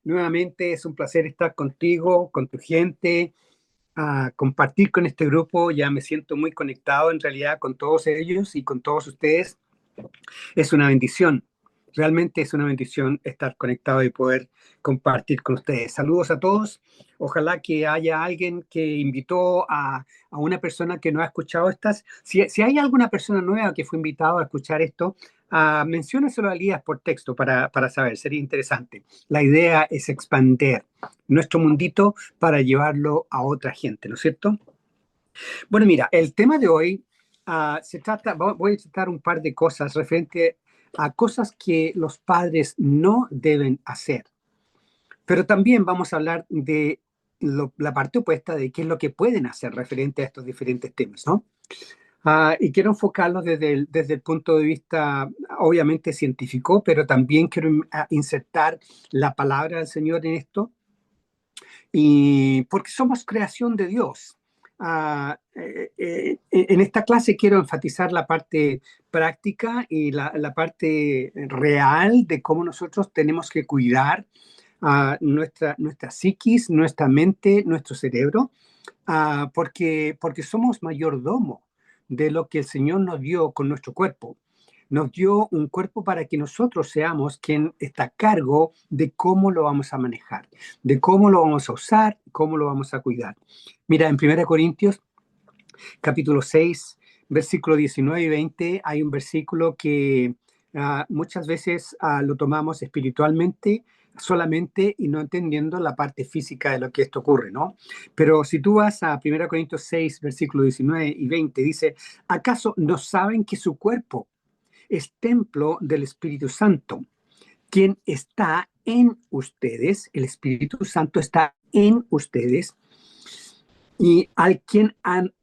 Nuevamente es un placer estar contigo, con tu gente, a compartir con este grupo. Ya me siento muy conectado en realidad con todos ellos y con todos ustedes. Es una bendición. Realmente es una bendición estar conectado y poder compartir con ustedes. Saludos a todos. Ojalá que haya alguien que invitó a una persona que no ha escuchado estas. Si hay alguna persona nueva que fue invitado a escuchar esto, menciónaselo a Elías por texto para saber. Sería interesante. La idea es expandir nuestro mundito para llevarlo a otra gente, ¿no es cierto? Bueno, mira, el tema de hoy voy a tratar un par de cosas referente a cosas que los padres no deben hacer, pero también vamos a hablar de la parte opuesta de qué es lo que pueden hacer referente a estos diferentes temas, ¿no? Y quiero enfocarlo desde el punto de vista, obviamente, científico, pero también quiero insertar la palabra del Señor en esto y porque somos creación de Dios. En esta clase quiero enfatizar la parte práctica y la parte real de cómo nosotros tenemos que cuidar nuestra psiquis, nuestra mente, nuestro cerebro, porque somos mayordomo de lo que el Señor nos dio con nuestro cuerpo. Nos dio un cuerpo para que nosotros seamos quien está a cargo de cómo lo vamos a manejar, de cómo lo vamos a usar, cómo lo vamos a cuidar. Mira, en 1 Corintios, capítulo 6, versículo 19 y 20, hay un versículo que muchas veces lo tomamos espiritualmente solamente y no entendiendo la parte física de lo que esto ocurre, ¿no? Pero si tú vas a 1 Corintios 6, versículo 19 y 20, dice, ¿acaso no saben que su cuerpo es templo del Espíritu Santo, quien está en ustedes? El Espíritu Santo está en ustedes y a quien han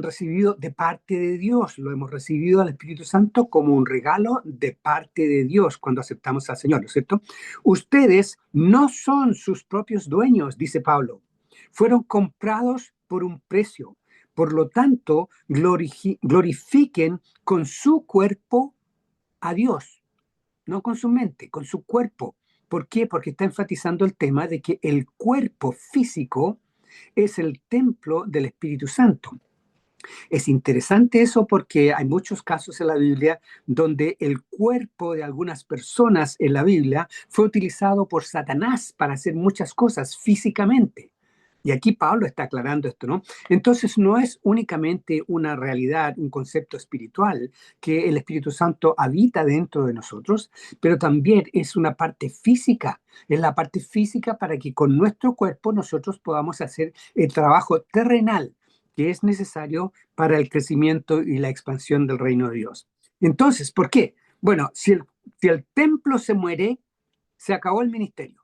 recibido de parte de Dios. Lo hemos recibido al Espíritu Santo como un regalo de parte de Dios cuando aceptamos al Señor, ¿no es cierto? Ustedes no son sus propios dueños, dice Pablo. Fueron comprados por un precio. Por lo tanto, glorifiquen con su cuerpo a Dios, no con su mente, con su cuerpo. ¿Por qué? Porque está enfatizando el tema de que el cuerpo físico es el templo del Espíritu Santo. Es interesante eso porque hay muchos casos en la Biblia donde el cuerpo de algunas personas en la Biblia fue utilizado por Satanás para hacer muchas cosas físicamente. Y aquí Pablo está aclarando esto, ¿no? Entonces no es únicamente una realidad, un concepto espiritual, que el Espíritu Santo habita dentro de nosotros, pero también es una parte física. Es la parte física para que con nuestro cuerpo nosotros podamos hacer el trabajo terrenal que es necesario para el crecimiento y la expansión del reino de Dios. Entonces, ¿por qué? Bueno, si el templo se muere, se acabó el ministerio.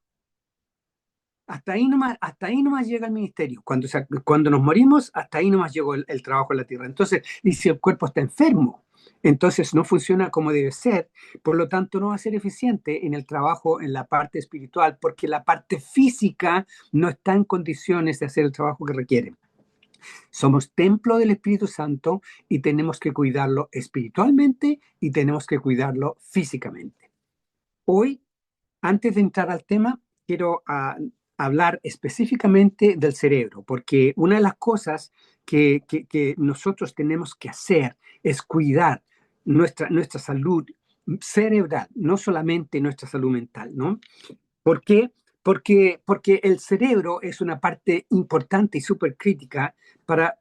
Hasta ahí nomás llega el ministerio. Cuando nos morimos, hasta ahí nomás llegó el trabajo en la tierra. Entonces, y si el cuerpo está enfermo, entonces no funciona como debe ser, por lo tanto no va a ser eficiente en el trabajo en la parte espiritual, porque la parte física no está en condiciones de hacer el trabajo que requiere. Somos templo del Espíritu Santo y tenemos que cuidarlo espiritualmente y tenemos que cuidarlo físicamente. Hoy, antes de entrar al tema, quiero hablar específicamente del cerebro, porque una de las cosas que nosotros tenemos que hacer es cuidar nuestra salud cerebral, no solamente nuestra salud mental, ¿no? ¿Por qué? Porque el cerebro es una parte importante y súper crítica para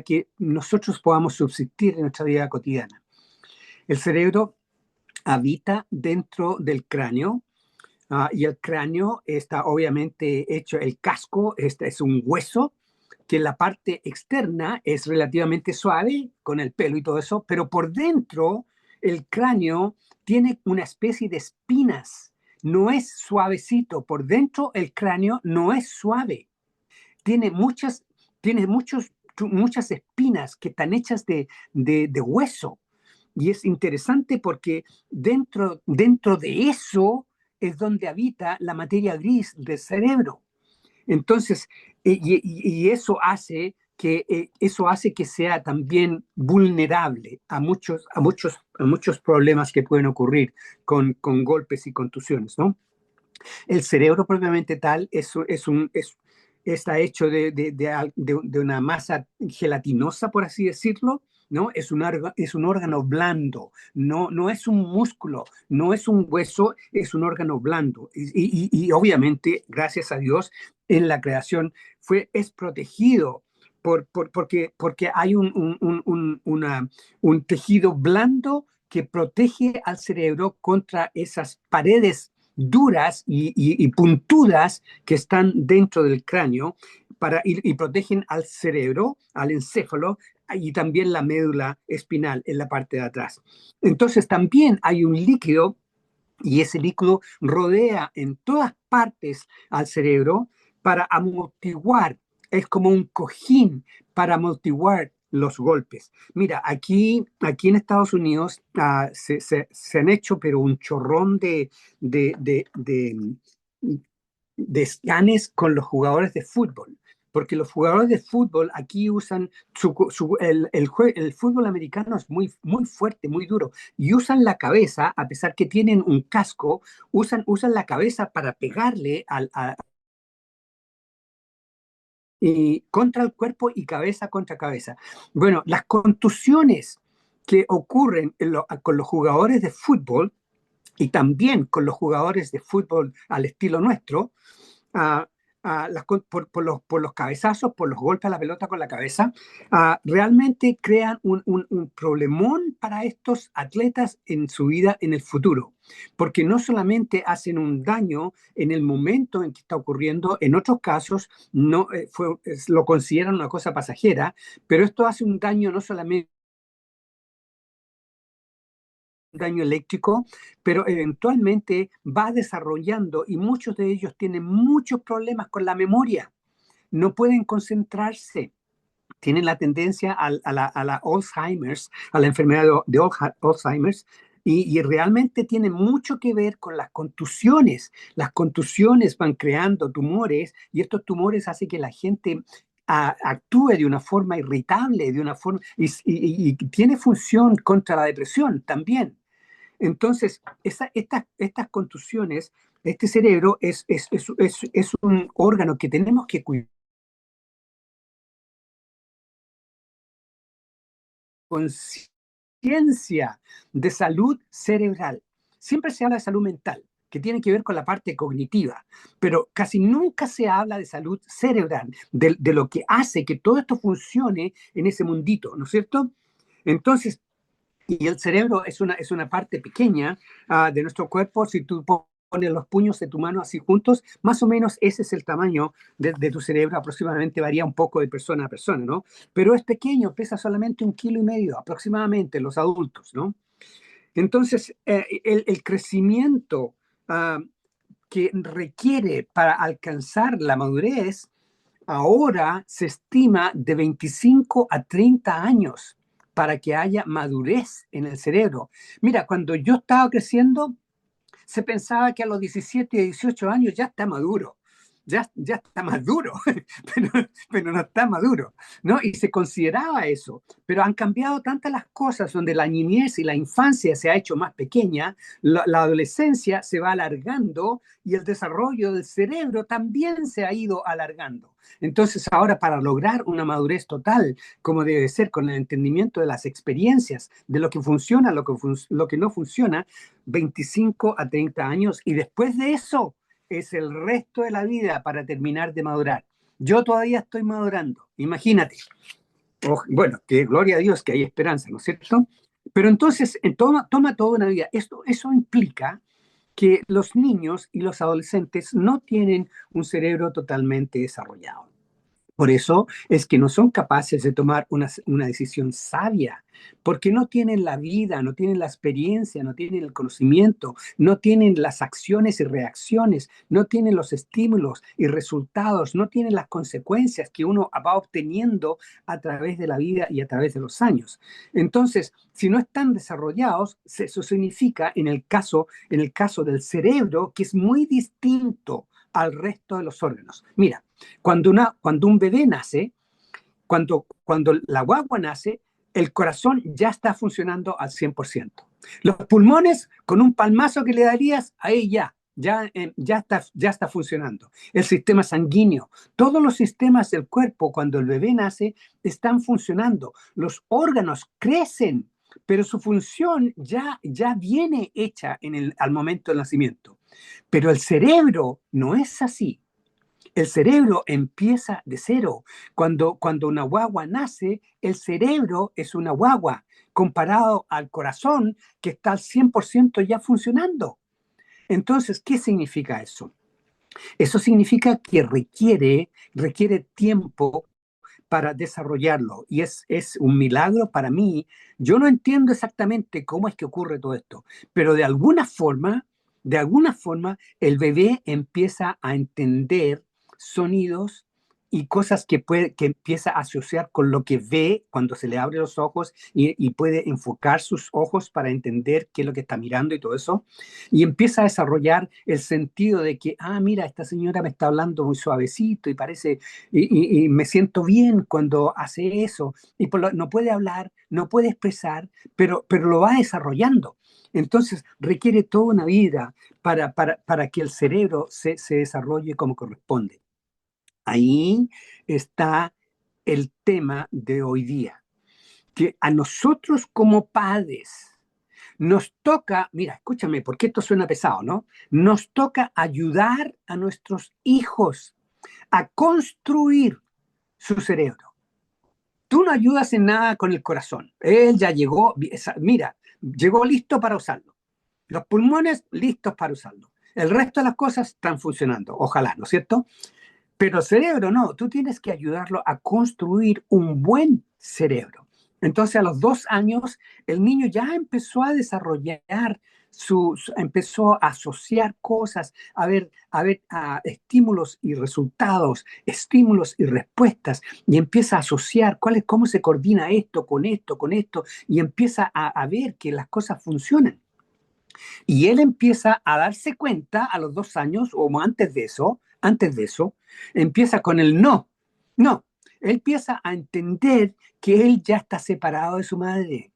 que nosotros podamos subsistir en nuestra vida cotidiana. El cerebro habita dentro del cráneo y el cráneo está obviamente hecho, el casco, este es un hueso que en la parte externa es relativamente suave con el pelo y todo eso, pero por dentro el cráneo tiene una especie de espinas. No es suavecito, por dentro el cráneo no es suave. Tiene muchas espinas que están hechas de hueso. Y es interesante porque dentro de eso es donde habita la materia gris del cerebro. Entonces, eso hace que sea también vulnerable a muchos problemas que pueden ocurrir con golpes y contusiones, ¿no? El cerebro propiamente tal está hecho de una masa gelatinosa, por así decirlo, ¿no? Es un órgano blando, no es un músculo, no es un hueso, es un órgano blando. Y obviamente, gracias a Dios, en la creación es protegido porque hay un tejido blando que protege al cerebro contra esas paredes duras y puntudas que están dentro del cráneo y protegen al cerebro, al encéfalo y también la médula espinal en la parte de atrás. Entonces también hay un líquido y ese líquido rodea en todas partes al cerebro para amortiguar, es como un cojín para amortiguar los golpes. Mira, aquí en Estados Unidos se han hecho, pero un chorrón de, de, de, de escanes con los jugadores de fútbol. Porque los jugadores de fútbol aquí usan el fútbol americano es muy fuerte, muy duro, y usan la cabeza, a pesar que tienen un casco, usan la cabeza para pegarle y contra el cuerpo y cabeza contra cabeza. Bueno, las contusiones que ocurren con los jugadores de fútbol y también con los jugadores de fútbol al estilo nuestro, uh, por los cabezazos, por los golpes a la pelota con la cabeza, realmente crean un problemón para estos atletas en su vida en el futuro, porque no solamente hacen un daño en el momento en que está ocurriendo, en otros casos no, lo consideran una cosa pasajera, pero esto hace un daño no solamente daño eléctrico, pero eventualmente va desarrollando y muchos de ellos tienen muchos problemas con la memoria. No pueden concentrarse, tienen la tendencia a la Alzheimer's, a la enfermedad de Alzheimer's, y realmente tiene mucho que ver con las contusiones. Las contusiones van creando tumores y estos tumores hacen que la gente actúe de una forma irritable, de una forma, y tiene función contra la depresión también. Entonces, estas contusiones, este cerebro es un órgano que tenemos que cuidar con ciencia de salud cerebral. Siempre se habla de salud mental, que tiene que ver con la parte cognitiva, pero casi nunca se habla de salud cerebral, de lo que hace que todo esto funcione en ese mundito, ¿no es cierto? Entonces, y el cerebro es una parte pequeña de nuestro cuerpo. Si tú pones los puños de tu mano así juntos, más o menos ese es el tamaño de tu cerebro. Aproximadamente varía un poco de persona a persona, ¿no? Pero es pequeño, pesa solamente 1,5 kilos aproximadamente los adultos, ¿no? Entonces, el crecimiento que requiere para alcanzar la madurez ahora se estima de 25 a 30 años para que haya madurez en el cerebro. Mira, cuando yo estaba creciendo, se pensaba que a los 17 y 18 años ya está maduro. Ya está maduro, pero no está maduro, ¿no? Y se consideraba eso, pero han cambiado tantas las cosas donde la niñez y la infancia se ha hecho más pequeña, la adolescencia se va alargando y el desarrollo del cerebro también se ha ido alargando. Entonces ahora para lograr una madurez total, como debe ser, con el entendimiento de las experiencias, de lo que funciona, lo que no funciona, 25 a 30 años y después de eso es el resto de la vida para terminar de madurar. Yo todavía estoy madurando, imagínate. Bueno, que gloria a Dios que hay esperanza, ¿no es cierto? Pero entonces toma toda una vida. Eso implica que los niños y los adolescentes no tienen un cerebro totalmente desarrollado. Por eso es que no son capaces de tomar una decisión sabia, porque no tienen la vida, no tienen la experiencia, no tienen el conocimiento, no tienen las acciones y reacciones, no tienen los estímulos y resultados, no tienen las consecuencias que uno va obteniendo a través de la vida y a través de los años. Entonces, si no están desarrollados, eso significa en el caso del cerebro, que es muy distinto al resto de los órganos. Mira, cuando un bebé nace, cuando la guagua nace, el corazón ya está funcionando al 100%. Los pulmones, con un palmazo que le darías, ahí ya, ya está funcionando. El sistema sanguíneo, todos los sistemas del cuerpo cuando el bebé nace están funcionando. Los órganos crecen, pero su función ya viene hecha al momento del nacimiento. Pero el cerebro no es así. El cerebro empieza de cero. Cuando una guagua nace, el cerebro es una guagua comparado al corazón que está al 100% ya funcionando. Entonces, ¿qué significa eso? Eso significa que requiere tiempo para desarrollarlo y es un milagro para mí. Yo no entiendo exactamente cómo es que ocurre todo esto, pero de alguna forma, el bebé empieza a entender sonidos y cosas que empieza a asociar con lo que ve cuando se le abren los ojos y puede enfocar sus ojos para entender qué es lo que está mirando y todo eso. Y empieza a desarrollar el sentido de que, mira, esta señora me está hablando muy suavecito y parece y me siento bien cuando hace eso. Y no puede hablar, no puede expresar, pero lo va desarrollando. Entonces requiere toda una vida para que el cerebro se desarrolle como corresponde. Ahí está el tema de hoy día, que a nosotros como padres nos toca, mira, escúchame, porque esto suena pesado, ¿no? Nos toca ayudar a nuestros hijos a construir su cerebro. Tú no ayudas en nada con el corazón. Él ya llegó, mira, llegó listo para usarlo. Los pulmones listos para usarlo. El resto de las cosas están funcionando, ojalá, ¿no es cierto? Pero el cerebro no, tú tienes que ayudarlo a construir un buen cerebro. Entonces, a los 2 años, el niño ya empezó a desarrollar, empezó a asociar cosas, a estímulos y resultados, estímulos y respuestas, y empieza a asociar cómo se coordina esto, con esto, y empieza a ver que las cosas funcionan. Y él empieza a darse cuenta a los 2 años o antes de eso, empieza con el no. No, él empieza a entender que él ya está separado de su madre.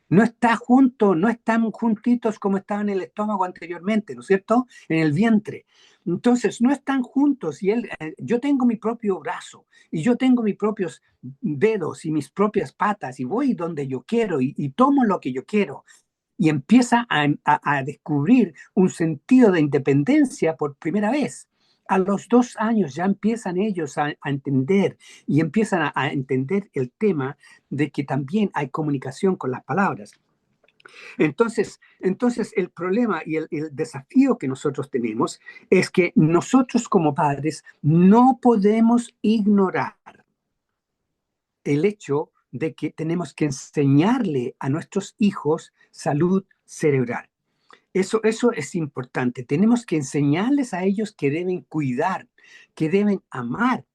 No está junto, no están juntitos como estaban en el estómago anteriormente, ¿no es cierto? En el vientre. Entonces, no están juntos y yo tengo mi propio brazo y yo tengo mis propios dedos y mis propias patas y voy donde yo quiero y tomo lo que yo quiero y empieza a descubrir un sentido de independencia por primera vez. A los 2 años ya empiezan ellos a entender y empiezan a entender el tema de que también hay comunicación con las palabras. Entonces el problema y el desafío que nosotros tenemos es que nosotros como padres no podemos ignorar el hecho de que tenemos que enseñarle a nuestros hijos salud cerebral. Eso es importante. Tenemos que enseñarles a ellos que deben cuidar, que deben amar,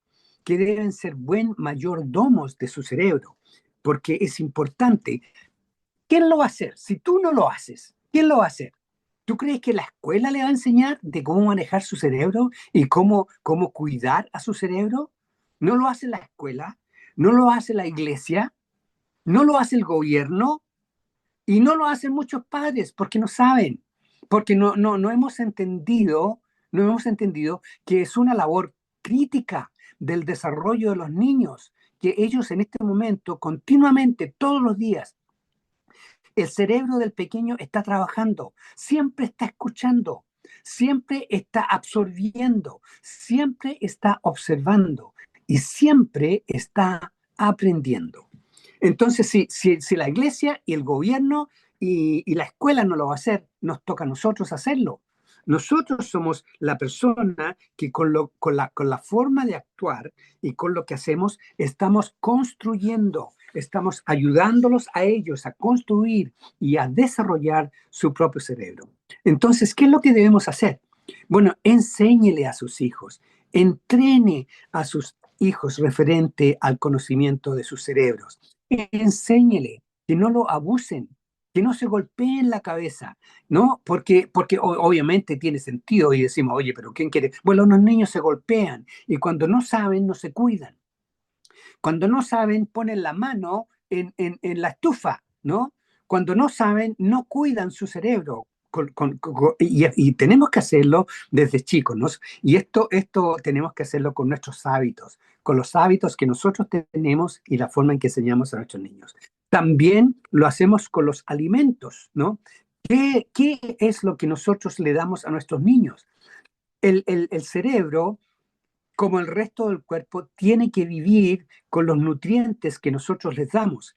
que deben ser buen mayordomos de su cerebro, porque es importante. ¿Quién lo va a hacer? Si tú no lo haces, ¿quién lo va a hacer? ¿Tú crees que la escuela le va a enseñar de cómo manejar su cerebro y cómo cuidar a su cerebro? No lo hace la escuela, no lo hace la iglesia, no lo hace el gobierno y no lo hacen muchos padres porque no saben, porque no hemos entendido que es una labor crítica del desarrollo de los niños, que ellos en este momento, continuamente, todos los días, el cerebro del pequeño está trabajando, siempre está escuchando, siempre está absorbiendo, siempre está observando y siempre está aprendiendo. Entonces, si la iglesia y el gobierno y la escuela no lo va a hacer, nos toca a nosotros hacerlo. Nosotros somos la persona que con la forma de actuar y con lo que hacemos estamos construyendo, estamos ayudándolos a ellos a construir y a desarrollar su propio cerebro. Entonces, ¿qué es lo que debemos hacer? Bueno, enséñele a sus hijos, entrene a sus hijos referente al conocimiento de sus cerebros. Enséñele que no lo abusen, que no se golpeen la cabeza, ¿no? Porque obviamente tiene sentido y decimos, oye, pero ¿quién quiere? Bueno, los niños se golpean y cuando no saben, no se cuidan. Cuando no saben, ponen la mano en la estufa, ¿no? Cuando no saben, no cuidan su cerebro. y tenemos que hacerlo desde chicos, ¿no? Y esto tenemos que hacerlo con nuestros hábitos, con los hábitos que nosotros tenemos y la forma en que enseñamos a nuestros niños. También lo hacemos con los alimentos, ¿no? ¿Qué es lo que nosotros le damos a nuestros niños? El cerebro, como el resto del cuerpo, tiene que vivir con los nutrientes que nosotros les damos.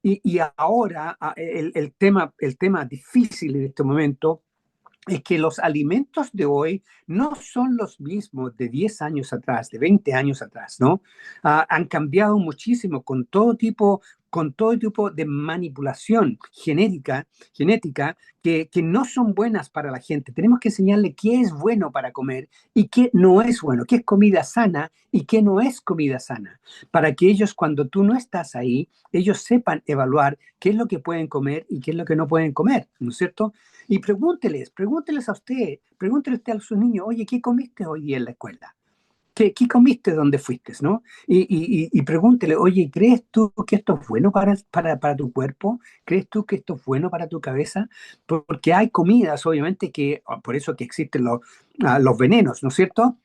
Y ahora el tema difícil en este momento es que los alimentos de hoy no son los mismos de 10 años atrás, de 20 años atrás, ¿no? Han cambiado muchísimo con todo tipo de manipulación genética que no son buenas para la gente. Tenemos que enseñarle qué es bueno para comer y qué no es bueno, qué es comida sana y qué no es comida sana, para que ellos, cuando tú no estás ahí, ellos sepan evaluar qué es lo que pueden comer y qué es lo que no pueden comer, ¿no es cierto? Y pregúnteles a usted, pregúntele usted a sus niños, oye, ¿qué comiste hoy día en la escuela? ¿Qué comiste donde fuiste, no? Y pregúntele, oye, ¿crees tú que esto es bueno para tu cuerpo? ¿Crees tú que esto es bueno para tu cabeza? Porque hay comidas, obviamente, por eso que existen los venenos, ¿no es cierto?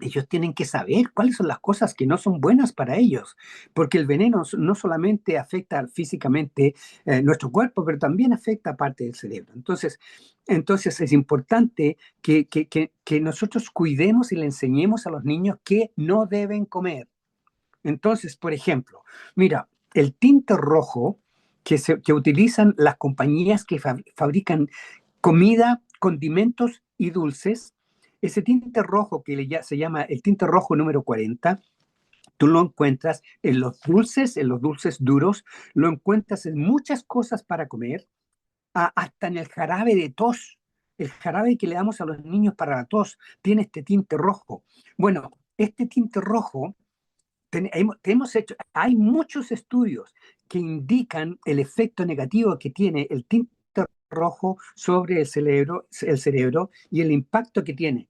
Ellos tienen que saber cuáles son las cosas que no son buenas para ellos, porque el veneno no solamente afecta físicamente nuestro cuerpo, pero también afecta parte del cerebro. Entonces es importante que nosotros cuidemos y le enseñemos a los niños qué no deben comer. Entonces, por ejemplo, mira, el tinte rojo que utilizan las compañías que fabrican comida, condimentos y dulces, ese tinte rojo se llama el tinte rojo número 40, tú lo encuentras en los dulces duros, lo encuentras en muchas cosas para comer, hasta en el jarabe de tos. El jarabe que le damos a los niños para la tos tiene este tinte rojo. Bueno, este tinte rojo hay muchos estudios que indican el efecto negativo que tiene el tinte rojo sobre el cerebro y el impacto que tiene.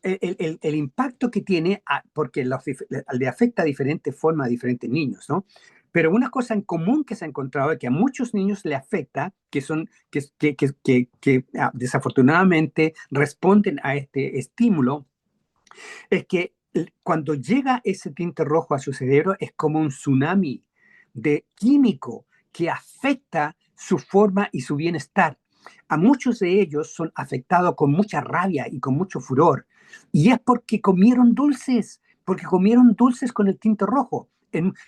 El impacto que tiene, porque le afecta de diferentes formas a diferentes niños, ¿no? Pero una cosa en común que se ha encontrado es que a muchos niños le afecta, que desafortunadamente responden a este estímulo, es que cuando llega ese tinte rojo a su cerebro es como un tsunami de químico que afecta su forma y su bienestar. A muchos de ellos son afectados con mucha rabia y con mucho furor. Y es porque comieron dulces con el tinte rojo.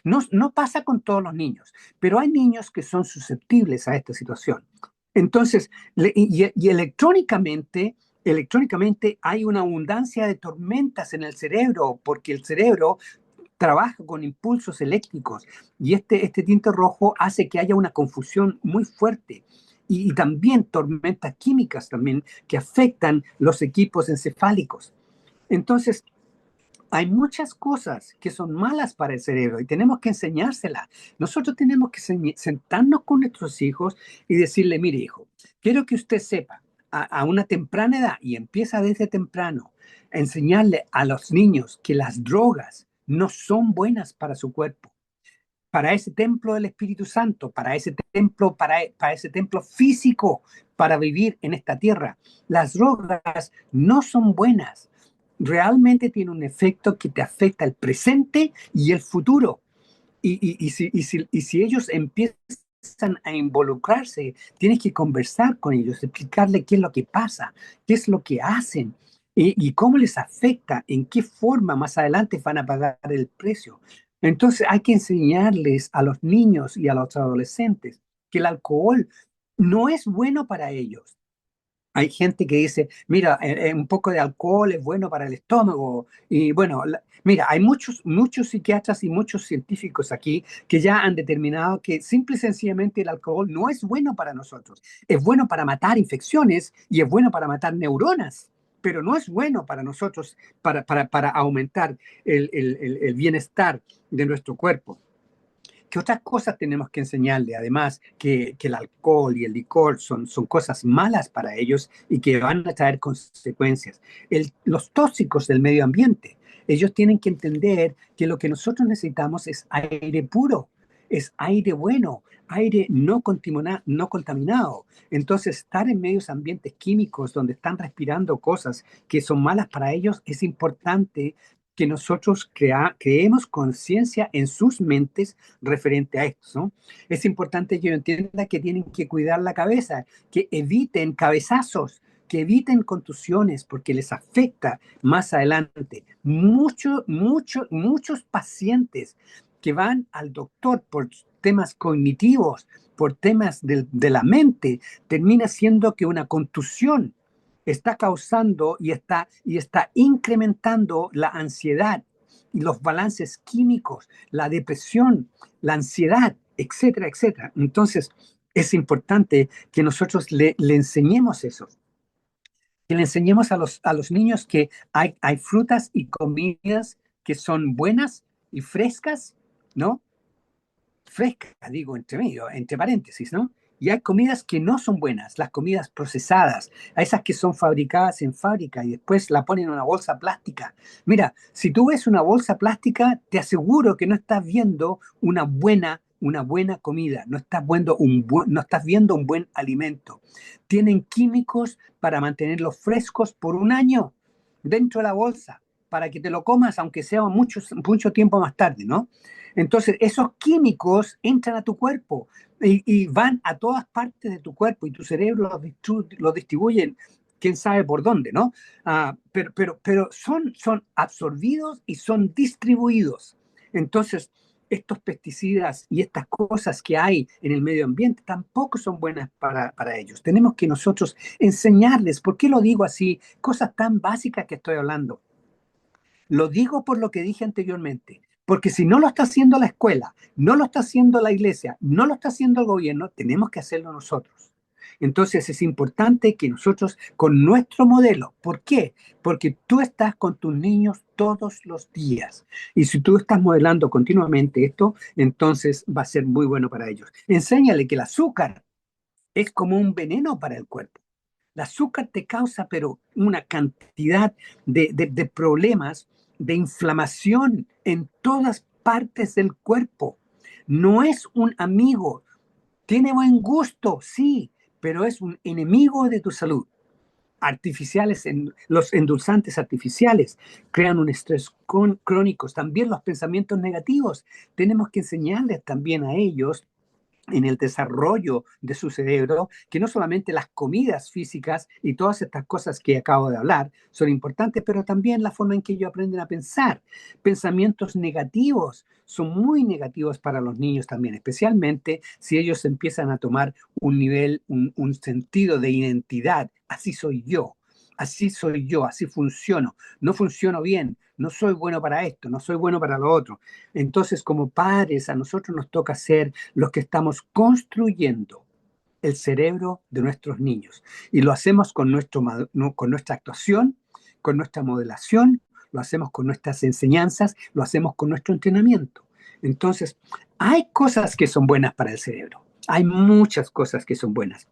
No pasa con todos los niños, pero hay niños que son susceptibles a esta situación. Entonces, y electrónicamente hay una abundancia de tormentas en el cerebro, porque el cerebro trabaja con impulsos eléctricos y este tinte rojo hace que haya una confusión muy fuerte. Y también tormentas químicas también que afectan los equipos encefálicos. Entonces, hay muchas cosas que son malas para el cerebro y tenemos que enseñárselas. Nosotros tenemos que sentarnos con nuestros hijos y decirle, mire hijo, quiero que usted sepa a una temprana edad y empieza desde temprano a enseñarle a los niños que las drogas no son buenas para su cuerpo, para ese templo del Espíritu Santo, para ese templo físico, para vivir en esta tierra. Las drogas no son buenas. Realmente tiene un efecto que te afecta el presente y el futuro. Y si ellos empiezan a involucrarse, tienes que conversar con ellos, explicarle qué es lo que pasa, qué es lo que hacen y cómo les afecta, en qué forma más adelante van a pagar el precio. Entonces hay que enseñarles a los niños y a los adolescentes que el alcohol no es bueno para ellos. Hay gente que dice, mira, un poco de alcohol es bueno para el estómago. Y bueno, mira, hay muchos psiquiatras y muchos científicos aquí que ya han determinado que simple y sencillamente el alcohol no es bueno para nosotros. Es bueno para matar infecciones y es bueno para matar neuronas, pero no es bueno para nosotros para aumentar el bienestar de nuestro cuerpo. ¿Qué otras cosas tenemos que enseñarle? Además, que el alcohol y el licor son cosas malas para ellos y que van a traer consecuencias. Los tóxicos del medio ambiente. Ellos tienen que entender que lo que nosotros necesitamos es aire puro. es aire bueno, aire no contaminado. Entonces, estar en medios ambientes químicos donde están respirando cosas que son malas para ellos, es importante que nosotros creemos conciencia en sus mentes referente a esto, ¿no? Es importante que ellos entiendan que tienen que cuidar la cabeza, que eviten cabezazos, que eviten contusiones, porque les afecta más adelante. Muchos pacientes que van al doctor por temas cognitivos, por temas de la mente, termina siendo que una contusión está causando y está incrementando la ansiedad y los balances químicos, la depresión, la ansiedad, etcétera, etcétera. Entonces, es importante que nosotros le enseñemos eso, que le enseñemos a los niños que hay frutas y comidas que son buenas y frescas, ¿no? Fresca, digo, entre medio, entre paréntesis, ¿no? Y hay comidas que no son buenas, las comidas procesadas, a esas que son fabricadas en fábrica y después la ponen en una bolsa plástica. Mira, si tú ves una bolsa plástica, te aseguro que no estás viendo una buena comida, no estás viendo un buen alimento. Tienen químicos para mantenerlos frescos por un año dentro de la bolsa, para que te lo comas, aunque sea mucho tiempo más tarde, ¿no? Entonces, esos químicos entran a tu cuerpo y van a todas partes de tu cuerpo y tu cerebro los distribuye, quién sabe por dónde, ¿no? Pero son absorbidos y son distribuidos. Entonces, estos pesticidas y estas cosas que hay en el medio ambiente tampoco son buenas para ellos. Tenemos que nosotros enseñarles, ¿por qué lo digo así? Cosas tan básicas que estoy hablando. Lo digo por lo que dije anteriormente, porque si no lo está haciendo la escuela, no lo está haciendo la iglesia, no lo está haciendo el gobierno, tenemos que hacerlo nosotros. Entonces es importante que nosotros con nuestro modelo, ¿por qué? Porque tú estás con tus niños todos los días. Y si tú estás modelando continuamente esto, entonces va a ser muy bueno para ellos. Enséñale que el azúcar es como un veneno para el cuerpo. El azúcar te causa, pero una cantidad de problemas, de inflamación en todas partes del cuerpo. No es un amigo. Tiene buen gusto, sí, pero es un enemigo de tu salud. Los endulzantes artificiales crean un estrés crónico. También los pensamientos negativos. Tenemos que enseñarles también a ellos en el desarrollo de su cerebro, que no solamente las comidas físicas y todas estas cosas que acabo de hablar son importantes, pero también la forma en que ellos aprenden a pensar. Pensamientos negativos son muy negativos para los niños también, especialmente si ellos empiezan a tomar un nivel, un sentido de identidad. Así soy yo, así funciono. No funciono bien, no soy bueno para esto, no soy bueno para lo otro. Entonces, como padres, a nosotros nos toca ser los que estamos construyendo el cerebro de nuestros niños. Y lo hacemos con, con nuestra actuación, con nuestra modelación, lo hacemos con nuestras enseñanzas, lo hacemos con nuestro entrenamiento. Entonces, hay cosas que son buenas para el cerebro. Hay muchas cosas que son buenas.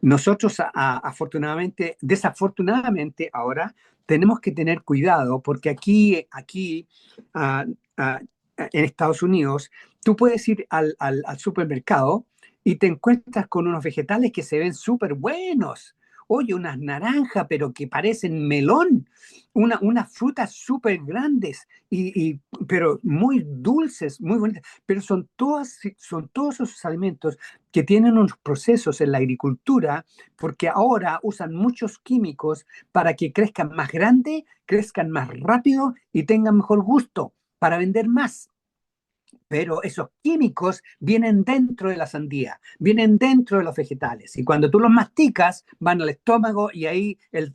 Nosotros, afortunadamente, desafortunadamente, ahora tenemos que tener cuidado porque aquí ah, ah, en Estados Unidos, tú puedes ir al supermercado y te encuentras con unos vegetales que se ven súper buenos. Oye, unas naranjas, pero que parecen melón, unas frutas súper grandes, pero muy dulces, muy bonitas, pero son todos esos alimentos que tienen unos procesos en la agricultura, porque ahora usan muchos químicos para que crezcan más grande, crezcan más rápido y tengan mejor gusto para vender más. Pero esos químicos vienen dentro de la sandía, vienen dentro de los vegetales. Y cuando tú los masticas, van al estómago y ahí el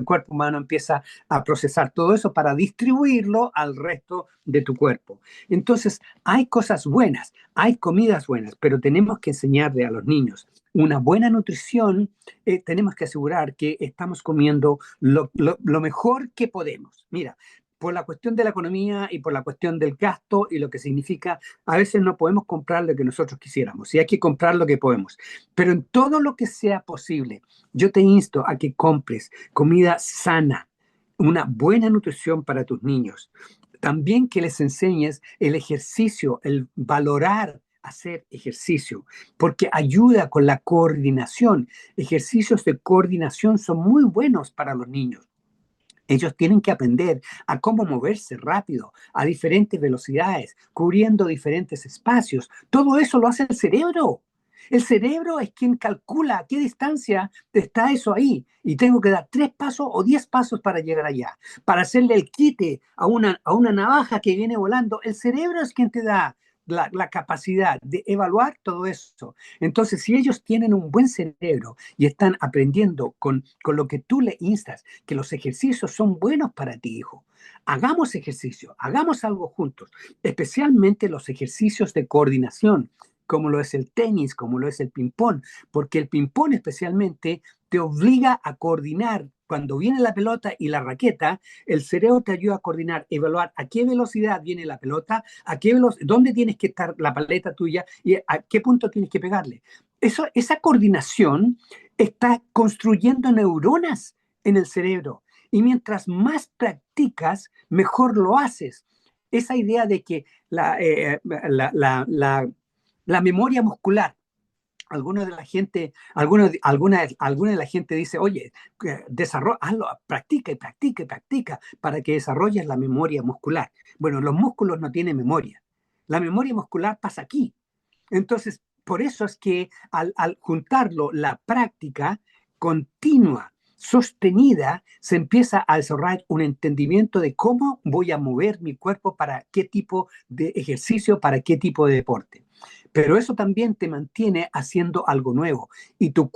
cuerpo humano empieza a procesar todo eso para distribuirlo al resto de tu cuerpo. Entonces, hay cosas buenas, hay comidas buenas, pero tenemos que enseñarle a los niños una buena nutrición. Tenemos que asegurar que estamos comiendo lo mejor que podemos. Mira, por la cuestión de la economía y por la cuestión del gasto y lo que significa, a veces no podemos comprar lo que nosotros quisiéramos y hay que comprar lo que podemos. Pero en todo lo que sea posible, yo te insto a que compres comida sana, una buena nutrición para tus niños. También que les enseñes el ejercicio, el valorar hacer ejercicio, porque ayuda con la coordinación. Ejercicios de coordinación son muy buenos para los niños. Ellos tienen que aprender a cómo moverse rápido, a diferentes velocidades, cubriendo diferentes espacios. Todo eso lo hace el cerebro. El cerebro es quien calcula a qué distancia está eso ahí. Y tengo que dar 3 pasos o 10 pasos para llegar allá. Para hacerle el quite a una navaja que viene volando, el cerebro es quien te da la capacidad de evaluar todo eso. Entonces, si ellos tienen un buen cerebro y están aprendiendo con lo que tú le instas, que los ejercicios son buenos para ti, hijo, hagamos ejercicio, hagamos algo juntos, especialmente los ejercicios de coordinación, como lo es el tenis, como lo es el ping-pong, porque el ping-pong especialmente te obliga a coordinar. Cuando viene la pelota y la raqueta, el cerebro te ayuda a coordinar, evaluar a qué velocidad viene la pelota, dónde tienes que estar la paleta tuya y a qué punto tienes que pegarle. Esa coordinación está construyendo neuronas en el cerebro. Y mientras más practicas, mejor lo haces. Esa idea de que la memoria muscular, alguna de la gente dice, oye, hazlo, practica y practica y practica para que desarrolles la memoria muscular. Bueno, los músculos no tienen memoria. La memoria muscular pasa aquí. Entonces, por eso es que al juntarlo, la práctica continua, sostenida, se empieza a desarrollar un entendimiento de cómo voy a mover mi cuerpo para qué tipo de ejercicio, para qué tipo de deporte. Pero eso también te mantiene haciendo algo nuevo y tu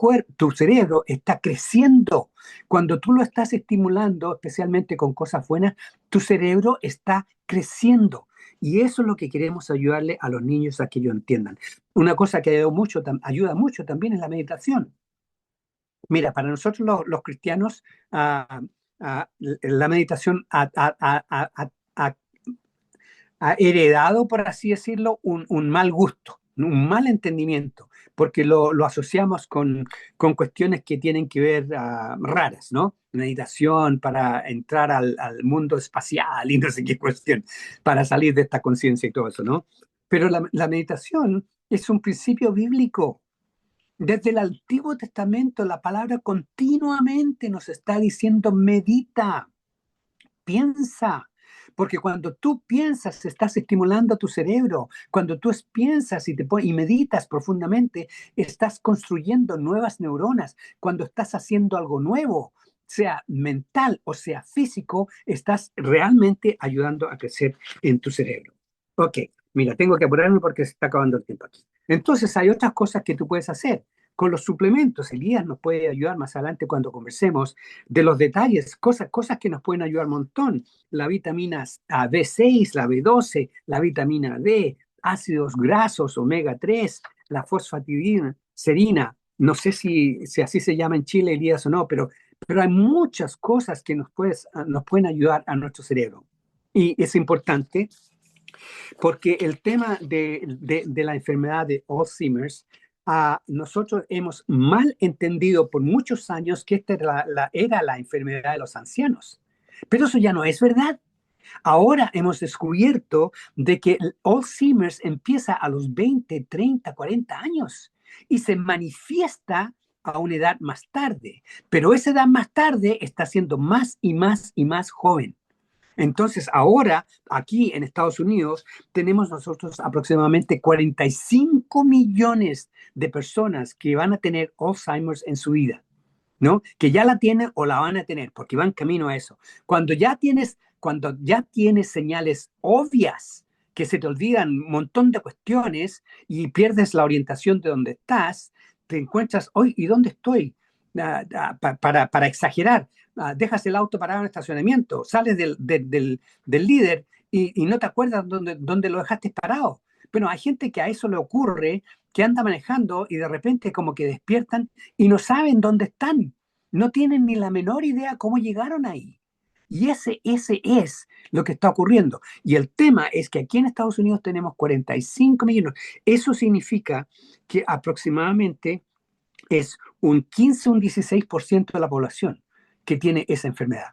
cerebro está creciendo. Cuando tú lo estás estimulando, especialmente con cosas buenas, tu cerebro está creciendo. Y eso es lo que queremos ayudarle a los niños a que ellos entiendan. Una cosa que ayuda mucho también es la meditación. Mira, para nosotros los cristianos, la meditación ha heredado, por así decirlo, un mal gusto, un mal entendimiento, porque lo asociamos con cuestiones que tienen que ver raras, ¿no? Meditación para entrar al mundo espacial y no sé qué cuestión, para salir de esta conciencia y todo eso, ¿no? Pero la meditación es un principio bíblico. Desde el Antiguo Testamento, la palabra continuamente nos está diciendo medita, piensa, porque cuando tú piensas, estás estimulando tu cerebro. Cuando tú piensas y meditas profundamente, estás construyendo nuevas neuronas. Cuando estás haciendo algo nuevo, sea mental o sea físico, estás realmente ayudando a crecer en tu cerebro. Ok, mira, tengo que apurarme porque se está acabando el tiempo aquí. Entonces, hay otras cosas que tú puedes hacer. Con los suplementos, Elías nos puede ayudar más adelante cuando conversemos de los detalles, cosas que nos pueden ayudar un montón. La vitamina B6, la B12, la vitamina D, ácidos grasos, omega 3, la fosfatidina, serina. No sé si así se llama en Chile, Elías, o no, pero hay muchas cosas que nos pueden ayudar a nuestro cerebro. Y es importante porque el tema de la enfermedad de Alzheimer's, nosotros hemos mal entendido por muchos años que esta era la enfermedad de los ancianos. Pero eso ya no es verdad. Ahora hemos descubierto de que el Alzheimer's empieza a los 20, 30, 40 años y se manifiesta a una edad más tarde. Pero esa edad más tarde está siendo más y más y más joven. Entonces, ahora, aquí en Estados Unidos, tenemos nosotros aproximadamente 45 millones de personas que van a tener Alzheimer's en su vida, ¿no? Que ya la tienen o la van a tener, porque van camino a eso. Cuando ya tienes señales obvias que se te olvidan un montón de cuestiones y pierdes la orientación de dónde estás, te encuentras hoy, ¿y dónde estoy? Para exagerar, dejas el auto parado en el estacionamiento, sales del líder y no te acuerdas dónde lo dejaste parado. Bueno, hay gente que a eso le ocurre, que anda manejando y de repente como que despiertan y no saben dónde están. No tienen ni la menor idea cómo llegaron ahí. Y ese es lo que está ocurriendo. Y el tema es que aquí en Estados Unidos tenemos 45 millones. Eso significa que aproximadamente es un 15 o un 16% de la población que tiene esa enfermedad.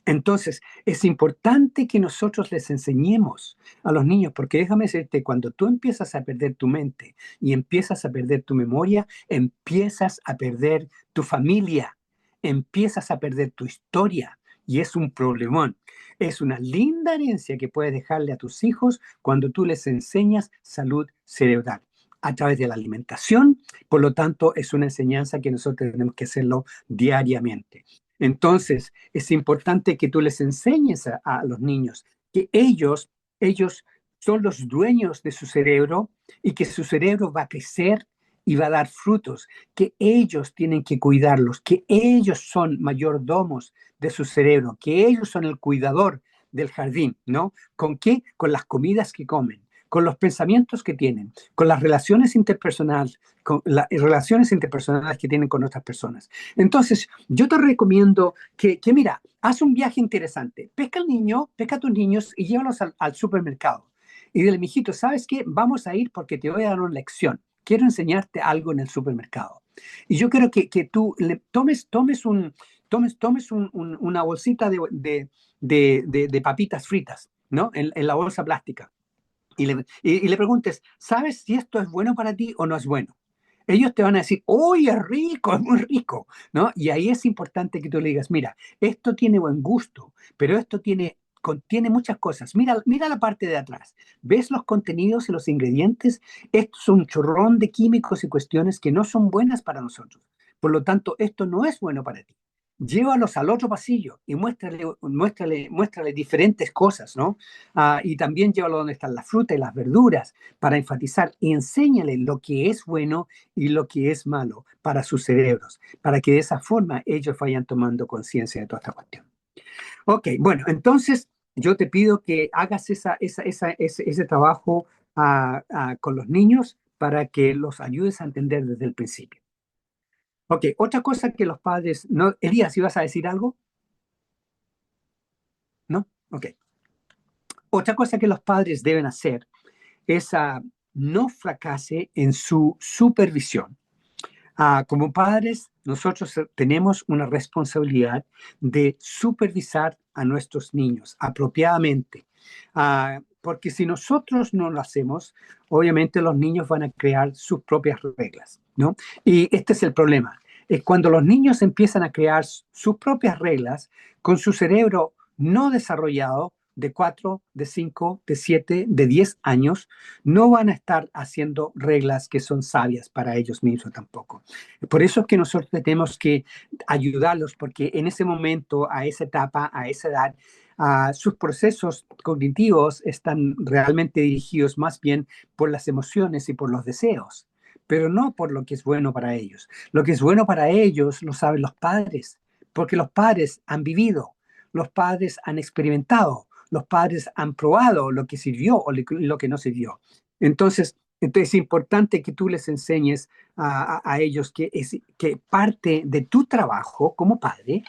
Entonces, es importante que nosotros les enseñemos a los niños, porque déjame decirte, cuando tú empiezas a perder tu mente y empiezas a perder tu memoria, empiezas a perder tu familia, empiezas a perder tu historia. Y es un problemón. Es una linda herencia que puedes dejarle a tus hijos cuando tú les enseñas salud cerebral a través de la alimentación. Por lo tanto, es una enseñanza que nosotros tenemos que hacerlo diariamente. Entonces, es importante que tú les enseñes a los niños que ellos son los dueños de su cerebro y que su cerebro va a crecer y va a dar frutos, que ellos tienen que cuidarlos, que ellos son mayordomos de su cerebro, que ellos son el cuidador del jardín, ¿no? ¿Con qué? Con las comidas que comen, con los pensamientos que tienen, con las relaciones interpersonales, con las relaciones interpersonales que tienen con otras personas. Entonces, yo te recomiendo que mira, haz un viaje interesante. Pesca a tus niños y llévalos al supermercado. Y dile, mijito, ¿sabes qué? Vamos a ir porque te voy a dar una lección. Quiero enseñarte algo en el supermercado. Y yo quiero que tú le una bolsita de papitas fritas, ¿no? En la bolsa plástica. Y le preguntes, ¿sabes si esto es bueno para ti o no es bueno? Ellos te van a decir, ¡uy, es rico, es muy rico! ¿No? Y ahí es importante que tú le digas, mira, esto tiene buen gusto, pero esto contiene muchas cosas. Mira la parte de atrás. ¿Ves los contenidos y los ingredientes? Esto es un chorrón de químicos y cuestiones que no son buenas para nosotros. Por lo tanto, esto no es bueno para ti. Llévalos al otro pasillo y muéstrale diferentes cosas, ¿no? Y también llévalo donde están las frutas y las verduras para enfatizar y enséñale lo que es bueno y lo que es malo para sus cerebros, para que de esa forma ellos vayan tomando conciencia de toda esta cuestión. Ok, bueno, entonces yo te pido que hagas ese trabajo con los niños para que los ayudes a entender desde el principio. Ok, otra cosa que los padres, no, Elías, ¿ibas a decir algo? ¿No? Ok. Otra cosa que los padres deben hacer es no fracase en su supervisión. Como padres, nosotros tenemos una responsabilidad de supervisar a nuestros niños apropiadamente. Porque si nosotros no lo hacemos, obviamente los niños van a crear sus propias reglas, ¿no? Y este es el problema. Es cuando los niños empiezan a crear sus propias reglas con su cerebro no desarrollado de 4, de 5, de 7, de 10 años, no van a estar haciendo reglas que son sabias para ellos mismos tampoco. Por eso es que nosotros tenemos que ayudarlos, porque en ese momento, a esa etapa, a esa edad, sus procesos cognitivos están realmente dirigidos más bien por las emociones y por los deseos, pero no por lo que es bueno para ellos. Lo que es bueno para ellos lo saben los padres, porque los padres han vivido, los padres han experimentado, los padres han probado lo que sirvió o lo que no sirvió. Entonces, es importante que tú les enseñes a ellos que parte de tu trabajo como padre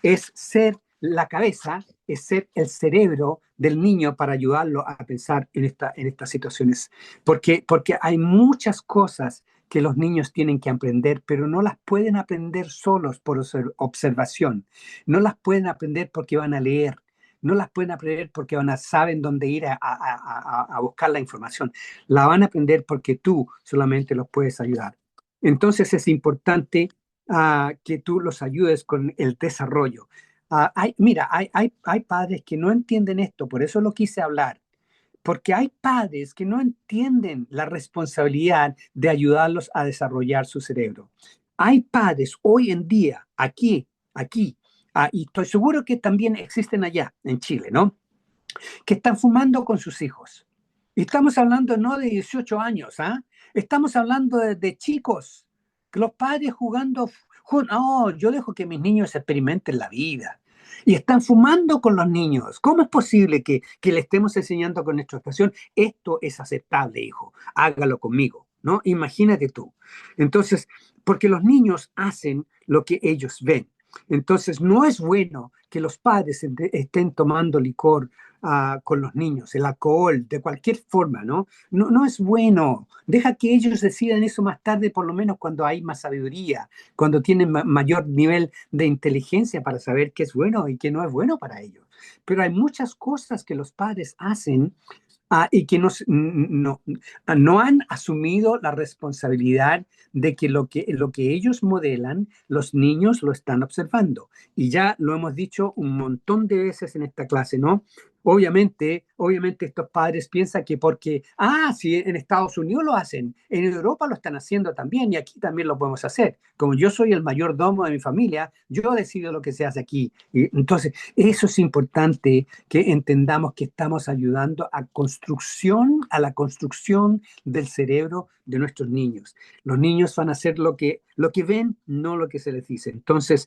es ser la cabeza, es ser el cerebro del niño para ayudarlo a pensar en estas situaciones. Porque hay muchas cosas que los niños tienen que aprender, pero no las pueden aprender solos por observación. No las pueden aprender porque van a leer. No las pueden aprender porque saben dónde ir a buscar la información. La van a aprender porque tú solamente los puedes ayudar. Entonces es importante que tú los ayudes con el desarrollo. Mira, hay padres que no entienden esto, por eso lo quise hablar, porque hay padres que no entienden la responsabilidad de ayudarlos a desarrollar su cerebro. Hay padres hoy en día, aquí, y estoy seguro que también existen allá en Chile, ¿no? Que están fumando con sus hijos. Y estamos hablando no de 18 años, ¿ah? Estamos hablando de chicos, que los padres jugando, no, yo dejo que mis niños experimenten la vida. Y están fumando con los niños. ¿Cómo es posible que le estemos enseñando con nuestra expresión? Esto es aceptable, hijo. Hágalo conmigo, ¿no? Imagínate tú. Entonces, porque los niños hacen lo que ellos ven. Entonces, no es bueno que los padres estén tomando licor con los niños, el alcohol, de cualquier forma, ¿no? No, no es bueno. Deja que ellos decidan eso más tarde, por lo menos cuando hay más sabiduría, cuando tienen mayor nivel de inteligencia para saber qué es bueno y qué no es bueno para ellos. Pero hay muchas cosas que los padres hacen y que no han asumido la responsabilidad de que lo que ellos modelan, los niños lo están observando. Y ya lo hemos dicho un montón de veces en esta clase, ¿no? Obviamente estos padres piensan que porque, si en Estados Unidos lo hacen, en Europa lo están haciendo también y aquí también lo podemos hacer. Como yo soy el mayordomo de mi familia, yo decido lo que se hace aquí. Y entonces, eso es importante que entendamos que estamos ayudando a la construcción del cerebro de nuestros niños. Los niños van a hacer lo que ven, no lo que se les dice. Entonces